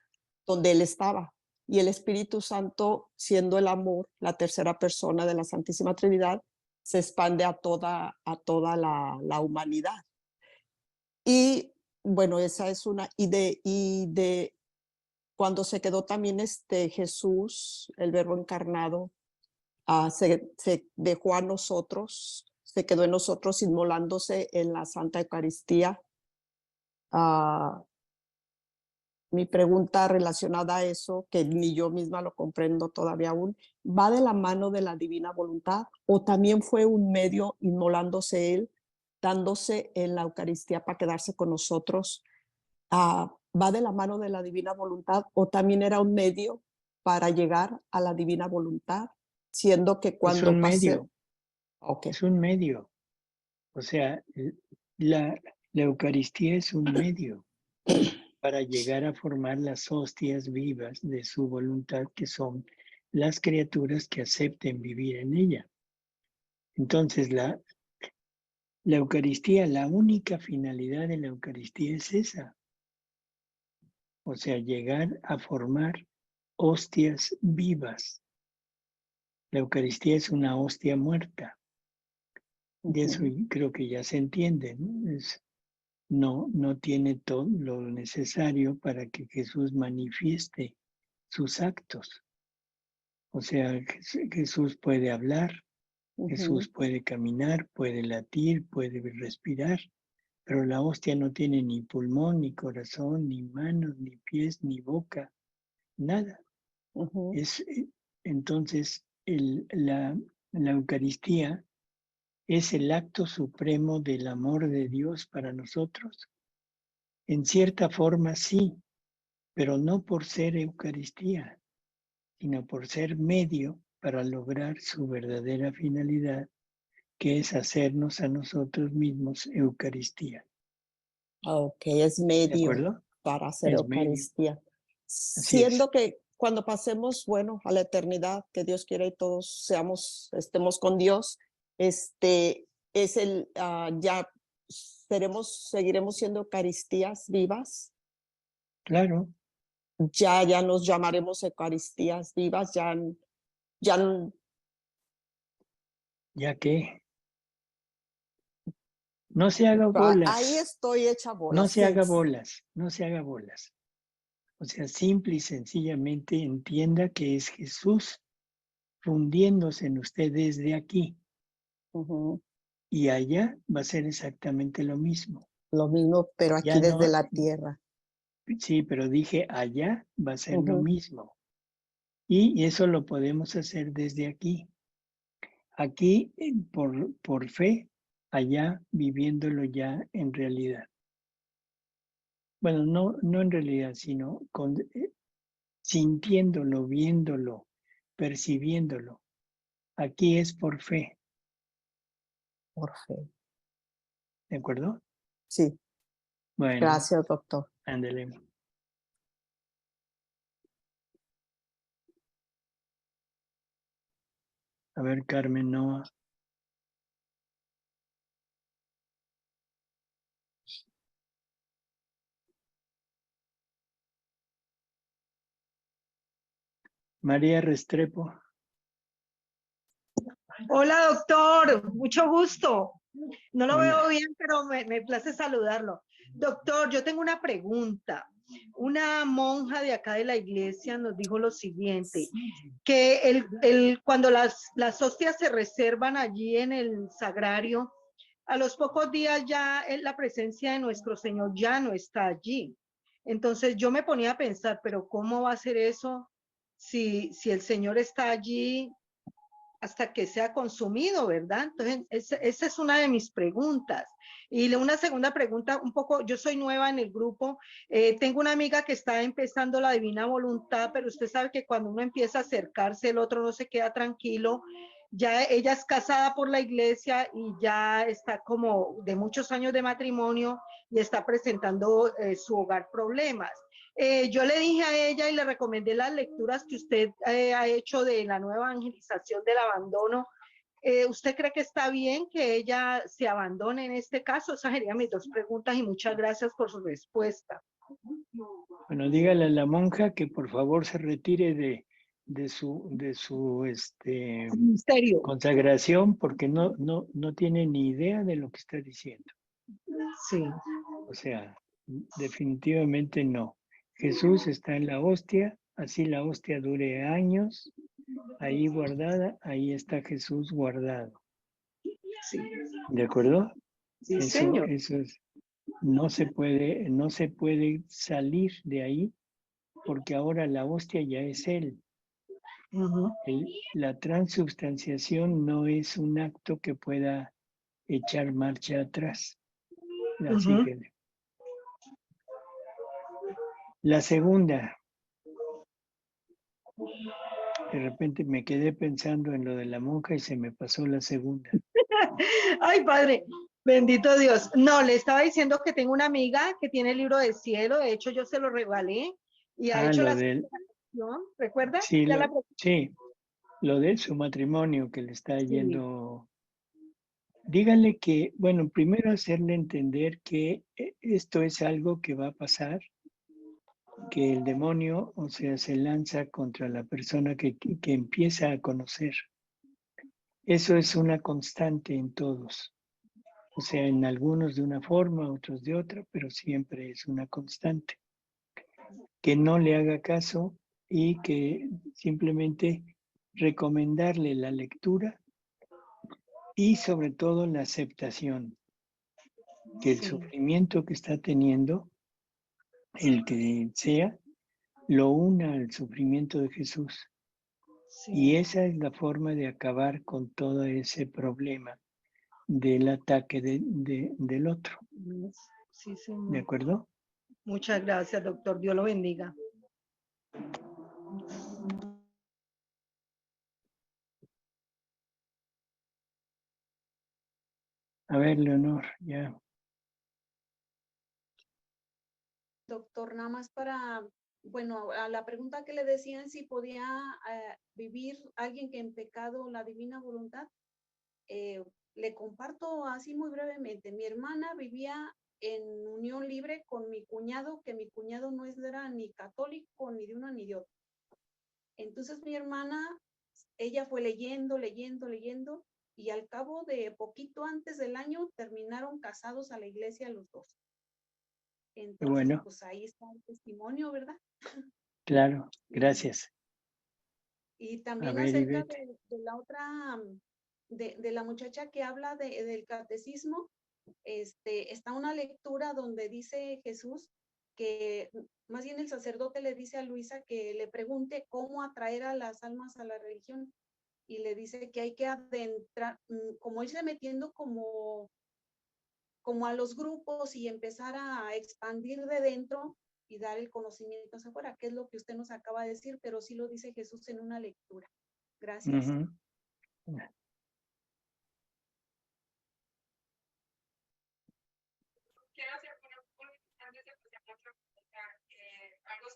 donde él estaba. Y el Espíritu Santo, siendo el amor, la tercera persona de la Santísima Trinidad, se expande a toda la humanidad. Y bueno, esa es una, y de cuando se quedó también Jesús, el Verbo encarnado, se dejó a nosotros, se quedó en nosotros inmolándose en la Santa Eucaristía. Mi pregunta relacionada a eso, que ni yo misma lo comprendo todavía aún, ¿va de la mano de la divina voluntad o también fue un medio inmolándose él, dándose en la Eucaristía para quedarse con nosotros? ¿Va de la mano de la divina voluntad o también era un medio para llegar a la divina voluntad, siendo que cuando es un medio. Okay. Es un medio. O sea, la Eucaristía es un medio para llegar a formar las hostias vivas de su voluntad, que son las criaturas que acepten vivir en ella. Entonces, la Eucaristía, la única finalidad de la Eucaristía es esa. O sea, llegar a formar hostias vivas. La Eucaristía es una hostia muerta. Y eso creo que ya se entiende, ¿no? no tiene todo lo necesario para que Jesús manifieste sus actos. O sea, Jesús puede hablar, Jesús puede caminar, puede latir, puede respirar, pero la hostia no tiene ni pulmón, ni corazón, ni manos, ni pies, ni boca, nada. Entonces, la Eucaristía es el acto supremo del amor de Dios para nosotros. En cierta forma sí, pero no por ser Eucaristía, sino por ser medio para lograr su verdadera finalidad, que es hacernos a nosotros mismos Eucaristía. Ok, es ¿De medio acuerdo? para hacer Es medio. Eucaristía. Así es. Siendo que cuando pasemos, bueno, a la eternidad, que Dios quiera y todos estemos con Dios, es ya seguiremos siendo Eucaristías vivas. Claro. Ya nos llamaremos Eucaristías vivas, ¿Ya qué? No se haga bolas. Ahí estoy hecha bolas. No se sí. haga bolas, no se haga bolas. O sea, simple y sencillamente entienda que es Jesús fundiéndose en usted desde aquí. Y allá va a ser exactamente lo mismo. Lo mismo, pero aquí Ya desde no, la tierra. Sí, pero dije allá va a ser lo mismo. Y eso lo podemos hacer desde aquí. Aquí por fe, allá viviéndolo ya en realidad. Bueno, no en realidad, sino sintiéndolo, viéndolo, percibiéndolo. Aquí es por fe. Por fe. ¿De acuerdo? Sí. Bueno. Gracias, doctor. Ándale. A ver, Carmen, no. María Restrepo. Hola, doctor. Mucho gusto. No lo Hola. veo bien, pero me place saludarlo. Doctor, yo tengo una pregunta. Una monja de acá de la iglesia nos dijo lo siguiente, que cuando las hostias se reservan allí en el sagrario, a los pocos días ya la presencia de nuestro Señor ya no está allí. Entonces yo me ponía a pensar, pero ¿cómo va a ser eso si el Señor está allí hasta que sea consumido, ¿verdad? Entonces, esa es una de mis preguntas. Y una segunda pregunta, un poco, yo soy nueva en el grupo, tengo una amiga que está empezando la divina voluntad, pero usted sabe que cuando uno empieza a acercarse, el otro no se queda tranquilo. Ya ella es casada por la iglesia y ya está como de muchos años de matrimonio y está presentando su hogar problemas. Yo le dije a ella y le recomendé las lecturas que usted ha hecho de la nueva evangelización del abandono. ¿Usted cree que está bien que ella se abandone en este caso? Esas serían mis dos preguntas y muchas gracias por su respuesta. Bueno, dígale a la monja que por favor se retire de su misterio. Consagración porque no tiene ni idea de lo que está diciendo. Sí. O sea, definitivamente no. Jesús está en la hostia, así la hostia dure años, ahí guardada, ahí está Jesús guardado. Sí. ¿De acuerdo? Sí, señor. Eso es, no se puede salir de ahí porque ahora la hostia ya es Él. La transubstanciación no es un acto que pueda echar marcha atrás. Así que la segunda, de repente me quedé pensando en lo de la monja y se me pasó la segunda. Ay, padre, bendito Dios. No, le estaba diciendo que tengo una amiga que tiene el libro del cielo, de hecho yo se lo regalé y ha hecho lo la del, ¿recuerda? sí, lo de su matrimonio que le está yendo. Dígale que, bueno, primero hacerle entender que esto es algo que va a pasar, que el demonio, o sea, se lanza contra la persona que empieza a conocer. Eso es una constante en todos. O sea, en algunos de una forma, otros de otra, pero siempre es una constante. Que no le haga caso y que simplemente recomendarle la lectura y sobre todo la aceptación. Que el sufrimiento que está teniendo, el que sea, lo una al sufrimiento de Jesús. Y esa es la forma de acabar con todo ese problema del ataque del otro. Sí, ¿De señor. acuerdo? Muchas gracias, doctor. Dios lo bendiga. A ver, Leonor, ya. Doctor, nada más para, bueno, a la pregunta que le decían si podía vivir alguien que en pecado la divina voluntad, le comparto así muy brevemente. Mi hermana vivía en unión libre con mi cuñado, que mi cuñado no era ni católico, ni de una ni de otra. Entonces mi hermana, ella fue leyendo, y al cabo de poquito antes del año terminaron casados a la iglesia los dos. Entonces, Bueno. pues ahí está el testimonio, ¿verdad? Claro, gracias. Y también A ver, acerca Ivette. de la otra, de la muchacha que habla del catecismo, está una lectura donde dice Jesús que más bien el sacerdote le dice a Luisa que le pregunte cómo atraer a las almas a la religión, y le dice que hay que adentrar, como irse metiendo como a los grupos y empezar a expandir de dentro y dar el conocimiento hacia afuera, que es lo que usted nos acaba de decir, pero sí lo dice Jesús en una lectura. Gracias. Algo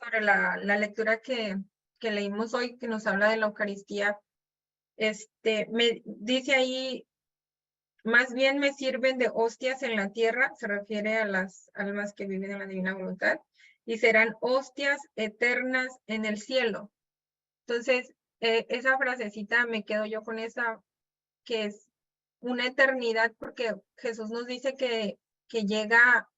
sobre la lectura que leímos hoy, que nos habla de la Eucaristía. Me dice ahí, más bien me sirven de hostias en la tierra, se refiere a las almas que viven en la divina voluntad, y serán hostias eternas en el cielo. Entonces, esa frasecita me quedo yo con esa, que es una eternidad, porque Jesús nos dice que llega,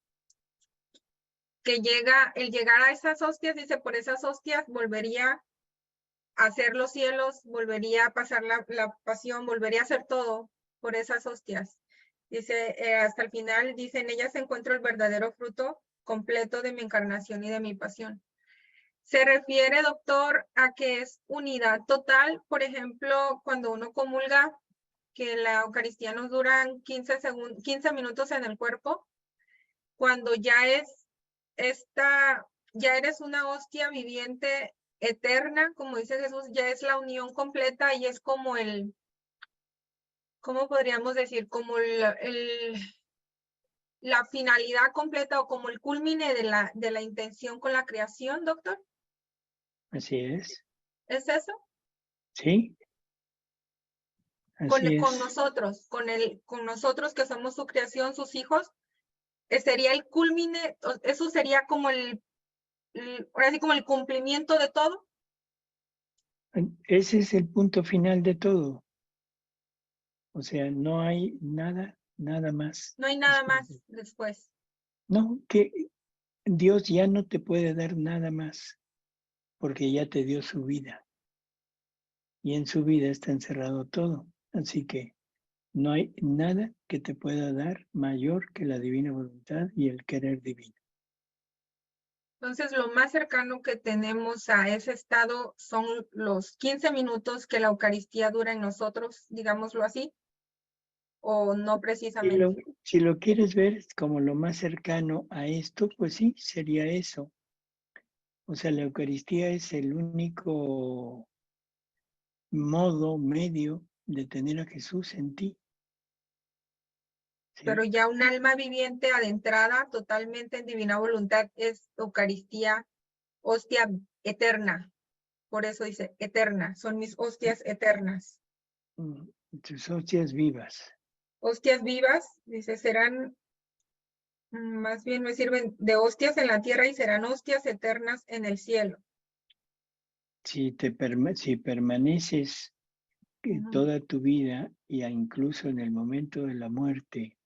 el llegar a esas hostias, dice, por esas hostias volvería a hacer los cielos, volvería a pasar la pasión, volvería a hacer todo por esas hostias. Dice, hasta el final, dice, en ellas encuentro el verdadero fruto completo de mi encarnación y de mi pasión. Se refiere, doctor, a que es unidad total. Por ejemplo, cuando uno comulga, que la Eucaristía nos duran 15 minutos en el cuerpo, cuando ya ya eres una hostia viviente eterna, como dice Jesús, ya es la unión completa y es como ¿cómo podríamos decir? Como la finalidad completa o como el culmine de la intención con la creación, doctor. Así es. ¿Es eso? Sí. Así Con es. nosotros, con nosotros que somos su creación, sus hijos, sería el culmine, eso sería como ahora sí como el cumplimiento de todo. Ese es el punto final de todo. O sea, no hay nada más. No hay nada más después. No, que Dios ya no te puede dar nada más, porque ya te dio su vida. Y en su vida está encerrado todo. Así que no hay nada que te pueda dar mayor que la divina voluntad y el querer divino. Entonces, lo más cercano que tenemos a ese estado son los 15 minutos que la Eucaristía dura en nosotros, digámoslo así, o no precisamente. Si lo quieres ver como lo más cercano a esto, pues sí, sería eso. O sea, la Eucaristía es el único modo, medio de tener a Jesús en ti. ¿Sí? Pero ya un alma viviente adentrada totalmente en divina voluntad es Eucaristía, hostia eterna. Por eso dice eterna, son mis hostias eternas. Tus hostias vivas. Hostias vivas, dice, serán, más bien me sirven de hostias en la tierra y serán hostias eternas en el cielo. Si permaneces toda tu vida y incluso en el momento de la muerte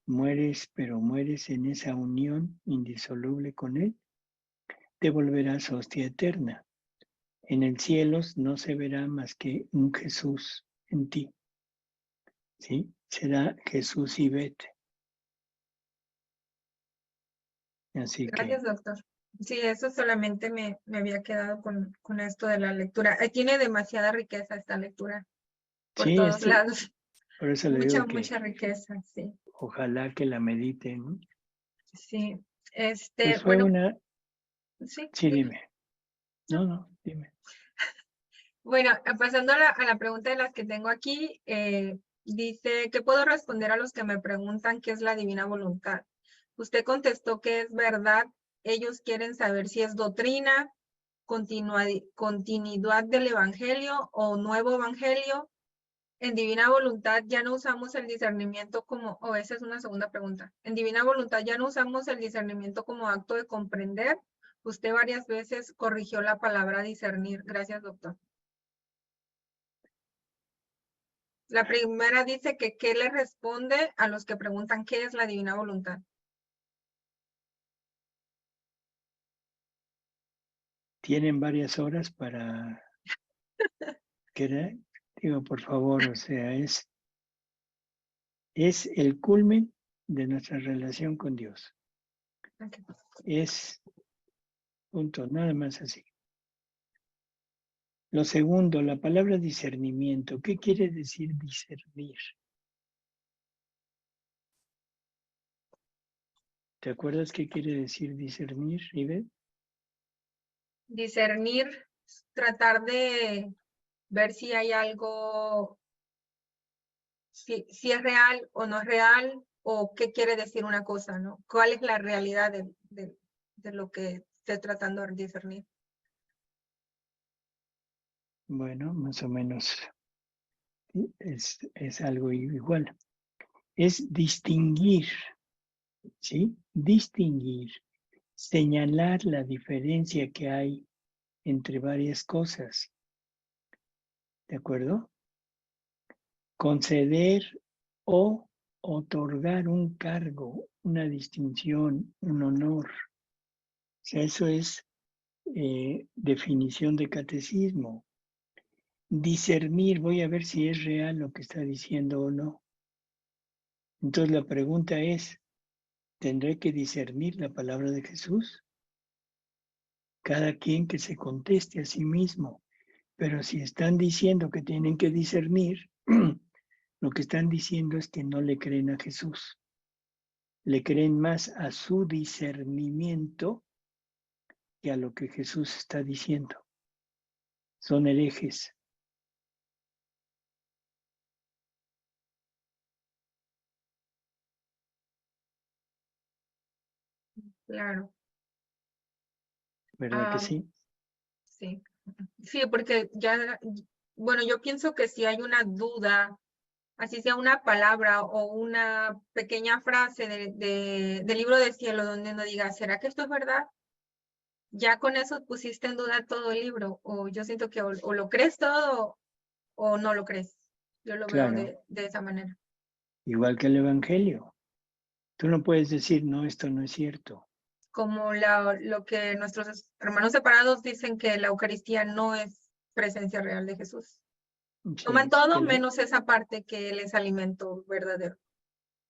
mueres, pero mueres en esa unión indisoluble con Él, te volverás hostia eterna. En el cielo no se verá más que un Jesús en ti. ¿Sí? Será Jesús y vete. Así Gracias, que doctor. Sí, eso solamente me había quedado con esto de la lectura. Tiene demasiada riqueza esta lectura por sí, todos lados. por eso le digo que Mucha riqueza, sí. ojalá que la mediten, ¿no? Sí. Pues fue Bueno, una... sí. Sí, dime. No, dime. Bueno, pasando a la pregunta de las que tengo aquí, dice, ¿qué puedo responder a los que me preguntan qué es la divina voluntad? Usted contestó que es verdad, ellos quieren saber si es doctrina, continuidad del evangelio o nuevo evangelio. En divina voluntad ya no usamos el discernimiento como, o esa es una segunda pregunta. En divina voluntad ya no usamos el discernimiento como acto de comprender. Usted varias veces corrigió la palabra discernir. Gracias, doctor. La primera dice que ¿qué le responde a los que preguntan qué es la divina voluntad? Tienen varias horas para... Digo, por favor, o sea, es el culmen de nuestra relación con Dios. Okay. Es punto, nada más así. Lo segundo, la palabra discernimiento. ¿Qué quiere decir discernir? ¿Te acuerdas qué quiere decir discernir, Ivette? Discernir, tratar de ver si hay algo, si es real o no es real, o qué quiere decir una cosa, ¿no? ¿Cuál es la realidad de lo que esté tratando de discernir? Bueno, más o menos es algo igual. Es distinguir, ¿sí? Distinguir, señalar la diferencia que hay entre varias cosas. ¿De acuerdo? Conceder o otorgar un cargo, una distinción, un honor. O sea, eso es definición de catecismo. Discernir, voy a ver si es real lo que está diciendo o no. Entonces la pregunta es, ¿tendré que discernir la palabra de Jesús? Cada quien que se conteste a sí mismo. Pero si están diciendo que tienen que discernir, lo que están diciendo es que no le creen a Jesús. Le creen más a su discernimiento que a lo que Jesús está diciendo. Son herejes. Claro. ¿Verdad que sí? Sí. Sí, porque ya, bueno, yo pienso que si hay una duda, así sea una palabra o una pequeña frase del libro del cielo donde no diga, ¿será que esto es verdad? Ya con eso pusiste en duda todo el libro, o yo siento que o lo crees todo o no lo crees. Yo lo veo Claro. de esa manera. Igual que el Evangelio. Tú no puedes decir, no, esto no es cierto. Como lo que nuestros hermanos separados dicen que la Eucaristía no es presencia real de Jesús. Sí, Toman todo que menos esa parte que Él es alimento verdadero.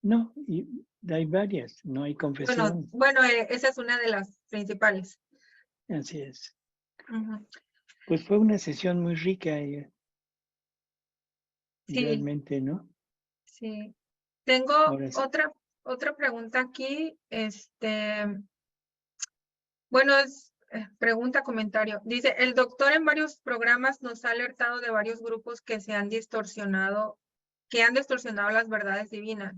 no, y hay varias, no hay confesión. Bueno, esa es una de las principales. Así es. Ujú. Pues fue una sesión muy rica Sí, realmente, ¿no? sí. Tengo Ahora sí. otra pregunta aquí. Bueno, es pregunta, comentario. Dice, el doctor en varios programas nos ha alertado de varios grupos que han distorsionado las verdades divinas.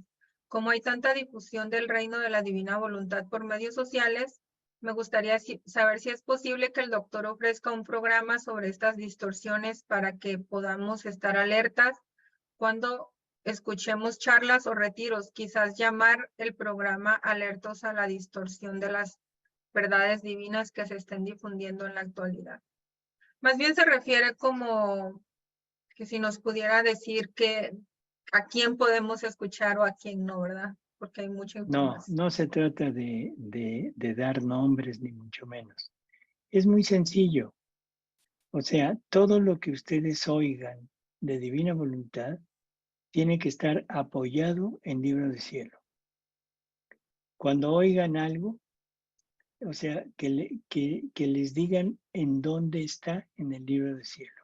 Como hay tanta difusión del reino de la divina voluntad por medios sociales, me gustaría saber si es posible que el doctor ofrezca un programa sobre estas distorsiones para que podamos estar alertas cuando escuchemos charlas o retiros, quizás llamar el programa Alertos a la distorsión de las verdades divinas que se estén difundiendo en la actualidad. Más bien se refiere como que si nos pudiera decir que a quién podemos escuchar o a quién no, ¿verdad? porque hay mucha No, información. no se trata de dar nombres, ni mucho menos. Es muy sencillo. O sea, todo lo que ustedes oigan de divina voluntad tiene que estar apoyado en libro de cielo. Cuando oigan algo, o sea, que les digan en dónde está en el libro del cielo.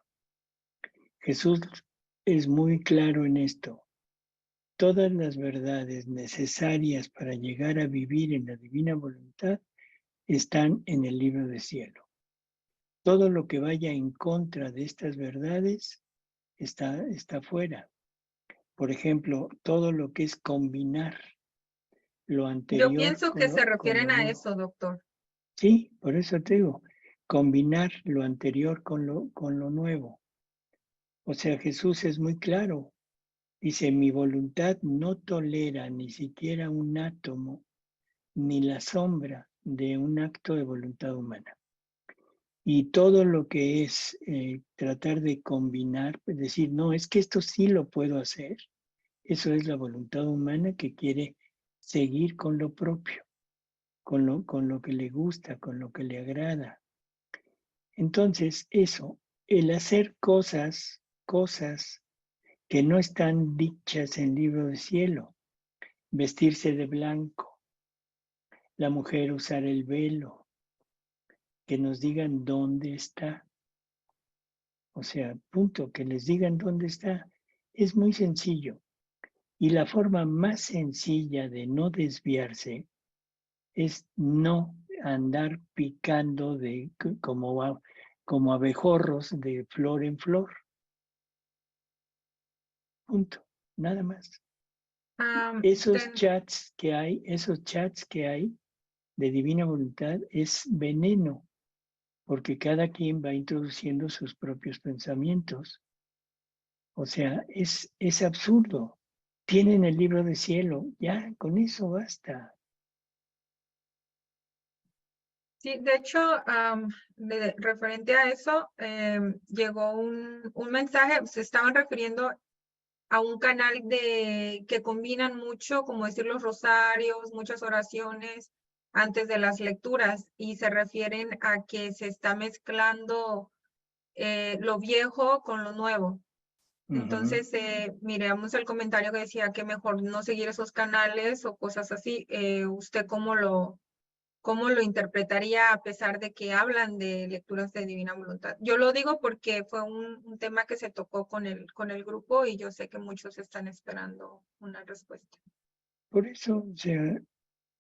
Jesús es muy claro en esto. Todas las verdades necesarias para llegar a vivir en la divina voluntad están en el libro del cielo. Todo lo que vaya en contra de estas verdades está fuera. Por ejemplo, todo lo que es combinar lo anterior Yo pienso que se con refieren lo a nuevo. eso, doctor. Sí, por eso te digo, combinar lo anterior con lo nuevo. O sea, Jesús es muy claro. Dice, mi voluntad no tolera ni siquiera un átomo, ni la sombra de un acto de voluntad humana. Y todo lo que es tratar de combinar, pues decir, no, es que esto sí lo puedo hacer, eso es la voluntad humana que quiere seguir con lo propio, con lo que le gusta, con lo que le agrada. Entonces, eso, el hacer cosas que no están dichas en libro del cielo, vestirse de blanco, la mujer usar el velo, que nos digan dónde está. O sea, punto, que les digan dónde está. Es muy sencillo. Y la forma más sencilla de no desviarse es no andar picando como abejorros de flor en flor. Punto, nada más. Esos chats que hay de divina voluntad es veneno, porque cada quien va introduciendo sus propios pensamientos. O sea, es absurdo. Tienen el libro del cielo, ya, con eso basta. Sí, de hecho, referente a eso, llegó un mensaje, se estaban refiriendo a un canal que combinan mucho, como decir los rosarios, muchas oraciones antes de las lecturas, y se refieren a que se está mezclando lo viejo con lo nuevo. Entonces, miramos el comentario que decía que mejor no seguir esos canales o cosas así. ¿Usted cómo lo interpretaría a pesar de que hablan de lecturas de divina voluntad? Yo lo digo porque fue un tema que se tocó con el grupo y yo sé que muchos están esperando una respuesta. Por eso, o sea,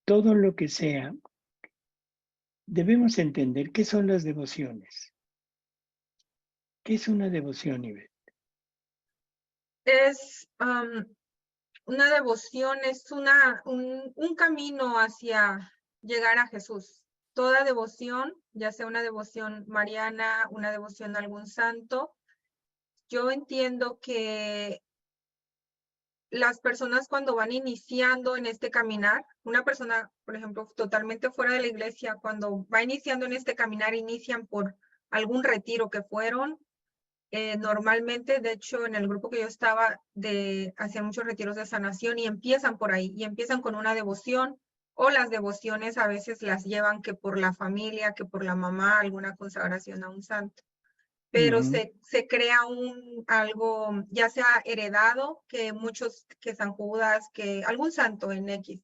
todo lo que sea, debemos entender qué son las devociones. ¿Qué es una devoción, Ivette? Es una devoción, es un camino hacia llegar a Jesús. Toda devoción, ya sea una devoción mariana, una devoción a algún santo, yo entiendo que las personas cuando van iniciando en este caminar, una persona, por ejemplo, totalmente fuera de la iglesia, cuando va iniciando en este caminar, inician por algún retiro que fueron. Normalmente, de hecho, en el grupo que yo estaba, hacían muchos retiros de sanación y empiezan por ahí, y empiezan con una devoción, o las devociones a veces las llevan que por la familia, que por la mamá, alguna consagración a un santo. Pero se crea algo, ya sea heredado, que muchos, que San Judas, que algún santo en X,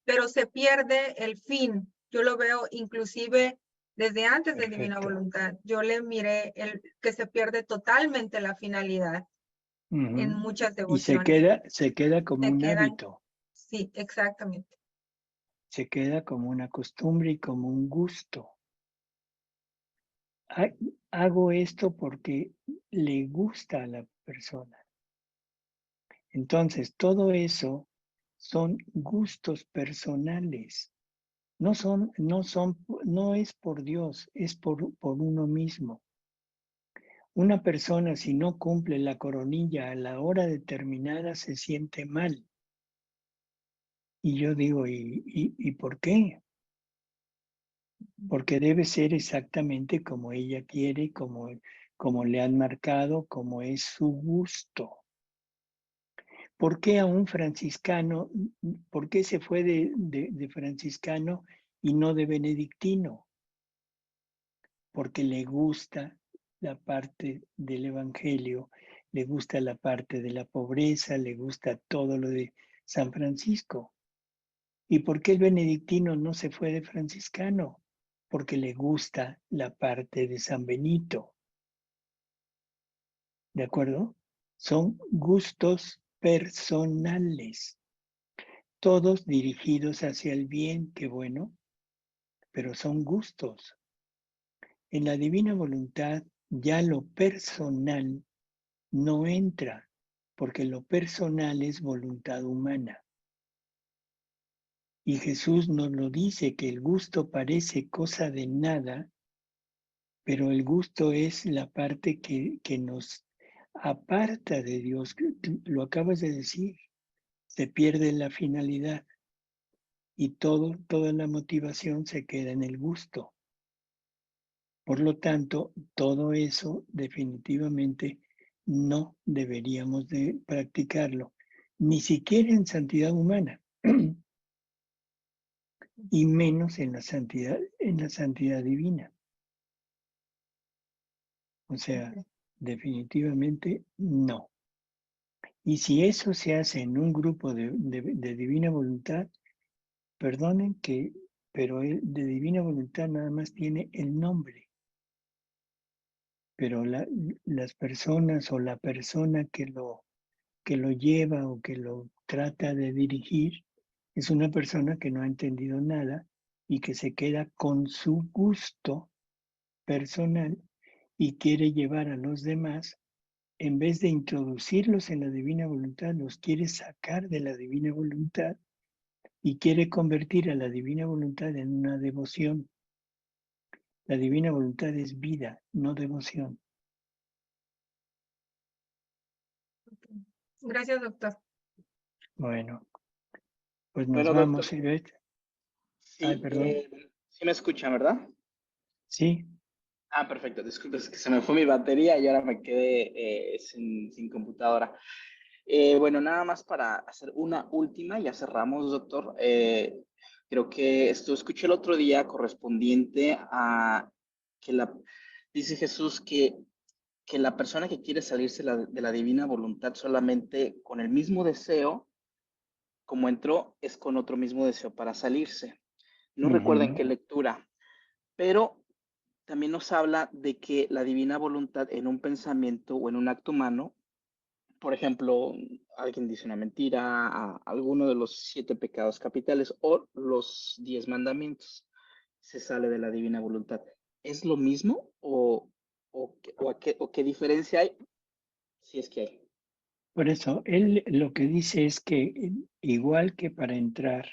pero se pierde el fin. Yo lo veo inclusive desde antes de Divina Voluntad. Yo le miré que se pierde totalmente la finalidad en muchas Y devociones. se queda como un hábito. Sí, exactamente. Se queda como una costumbre y como un gusto. Hago esto porque le gusta a la persona. Entonces, todo eso son gustos personales. No es por Dios, es por uno mismo. Una persona, si no cumple la coronilla a la hora determinada, se siente mal. Y yo digo, ¿y por qué? Porque debe ser exactamente como ella quiere, como le han marcado, como es su gusto. ¿Por qué a un franciscano, por qué se fue de franciscano y no de benedictino? Porque le gusta la parte del evangelio, le gusta la parte de la pobreza, le gusta todo lo de San Francisco. ¿Y por qué el benedictino no se fue de franciscano? Porque le gusta la parte de San Benito. ¿De acuerdo? Son gustos personales, todos dirigidos hacia el bien, qué bueno, pero son gustos. En la divina voluntad ya lo personal no entra, porque lo personal es voluntad humana. Y Jesús nos lo dice, que el gusto parece cosa de nada, pero el gusto es la parte que nos aparta de Dios. Lo acabas de decir, se pierde la finalidad y toda la motivación se queda en el gusto. Por lo tanto, todo eso definitivamente no deberíamos de practicarlo, ni siquiera en santidad humana, y menos en la santidad divina. O sea, definitivamente no. Y si eso se hace en un grupo de divina voluntad, perdonen pero de divina voluntad nada más tiene el nombre. Pero las personas o la persona que lo lleva o que lo trata de dirigir es una persona que no ha entendido nada y que se queda con su gusto personal y quiere llevar a los demás, en vez de introducirlos en la divina voluntad, los quiere sacar de la divina voluntad y quiere convertir a la divina voluntad en una devoción. La divina voluntad es vida, no devoción. Gracias, doctor. Bueno, pues nos Bueno, vamos, doctor. Ivette. Sí, Ay, perdón. sí me escuchan, ¿verdad? Sí. Ah, perfecto. Disculpe, es que se me fue mi batería y ahora me quedé sin computadora. Bueno, nada más para hacer una última, ya cerramos, doctor. Creo que esto escuché el otro día correspondiente a que dice Jesús que la persona que quiere salirse de la divina voluntad solamente con el mismo deseo como entró, es con otro mismo deseo para salirse. No recuerdo en qué lectura, pero también nos habla de que la divina voluntad en un pensamiento o en un acto humano, por ejemplo, alguien dice una mentira, a alguno de los 7 pecados capitales o los 10 mandamientos, se sale de la divina voluntad. ¿Es lo mismo o qué diferencia hay? Si es que hay. Por eso, él lo que dice es que igual que para entrar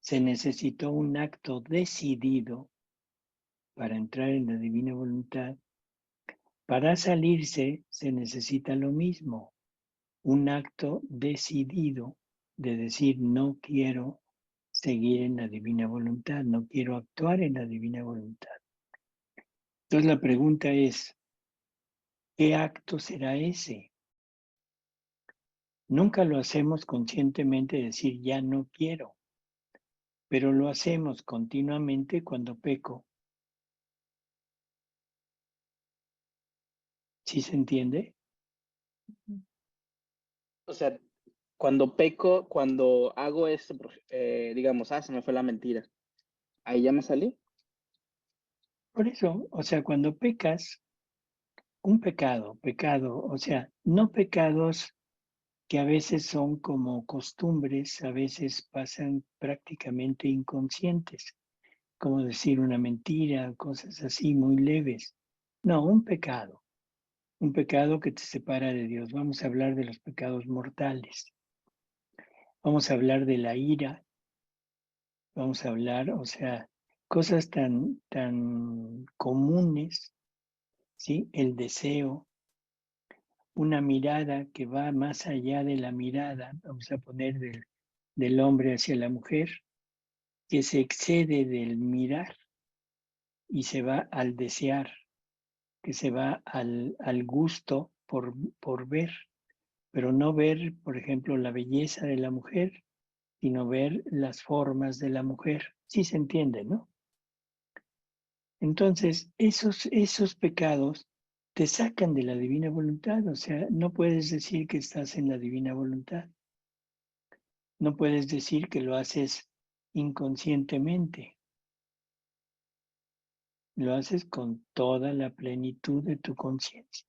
se necesitó un acto decidido para entrar en la divina voluntad, para salirse se necesita lo mismo, un acto decidido de decir no quiero seguir en la divina voluntad, no quiero actuar en la divina voluntad. Entonces la pregunta es, ¿qué acto será ese? Nunca lo hacemos conscientemente decir ya no quiero, pero lo hacemos continuamente cuando peco. ¿Sí se entiende? O sea, cuando peco, cuando hago esto, digamos, se me fue la mentira, ahí ya me salí. Por eso, o sea, cuando pecas, un pecado, o sea, no pecados que a veces son como costumbres, a veces pasan prácticamente inconscientes, como decir una mentira, cosas así muy leves. No, un pecado que te separa de Dios. Vamos a hablar de los pecados mortales. Vamos a hablar de la ira. Vamos a hablar, o sea, cosas tan comunes, ¿sí? El deseo, una mirada que va más allá de la mirada, vamos a poner del hombre hacia la mujer, que se excede del mirar y se va al desear, que se va al gusto por ver, pero no ver, por ejemplo, la belleza de la mujer, sino ver las formas de la mujer. Sí se entiende, ¿no? Entonces, esos pecados te sacan de la divina voluntad, o sea, no puedes decir que estás en la divina voluntad. No puedes decir que lo haces inconscientemente. Lo haces con toda la plenitud de tu conciencia.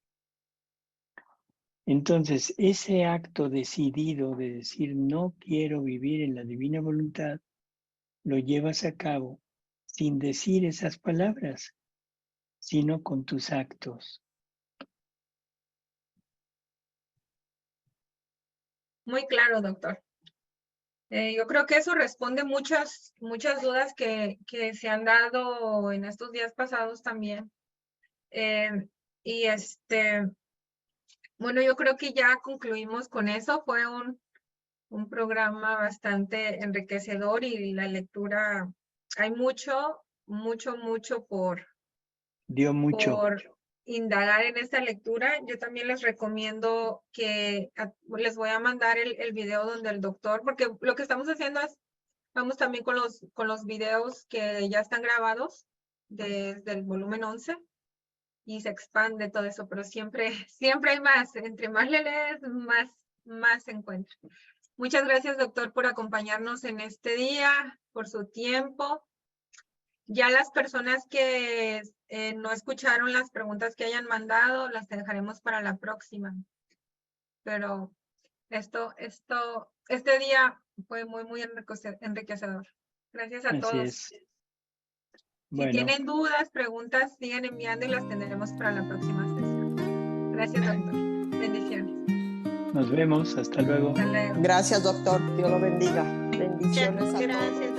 Entonces, ese acto decidido de decir no quiero vivir en la divina voluntad, lo llevas a cabo sin decir esas palabras, sino con tus actos. Muy claro, doctor. Yo creo que eso responde muchas dudas que se han dado en estos días pasados también. Y bueno, yo creo que ya concluimos con eso. Fue un programa bastante enriquecedor y la lectura, hay mucho por indagar en esta lectura. Yo también les recomiendo que les voy a mandar el video donde el doctor, porque lo que estamos haciendo es, vamos también con los videos que ya están grabados desde el volumen 11 y se expande todo eso, pero siempre hay más. Entre más le lees, más se encuentra. Muchas gracias, doctor, por acompañarnos en este día, por su tiempo. Ya las personas que no escucharon las preguntas que hayan mandado, las dejaremos para la próxima. Pero este día fue muy enriquecedor. Gracias a todos. Es. Si tienen dudas, preguntas, sigan enviando y las tendremos para la próxima sesión. Gracias, doctor. Bendiciones. Nos vemos. Hasta luego. Hasta luego. Gracias, doctor. Dios lo bendiga. Bendiciones a todos. Gracias.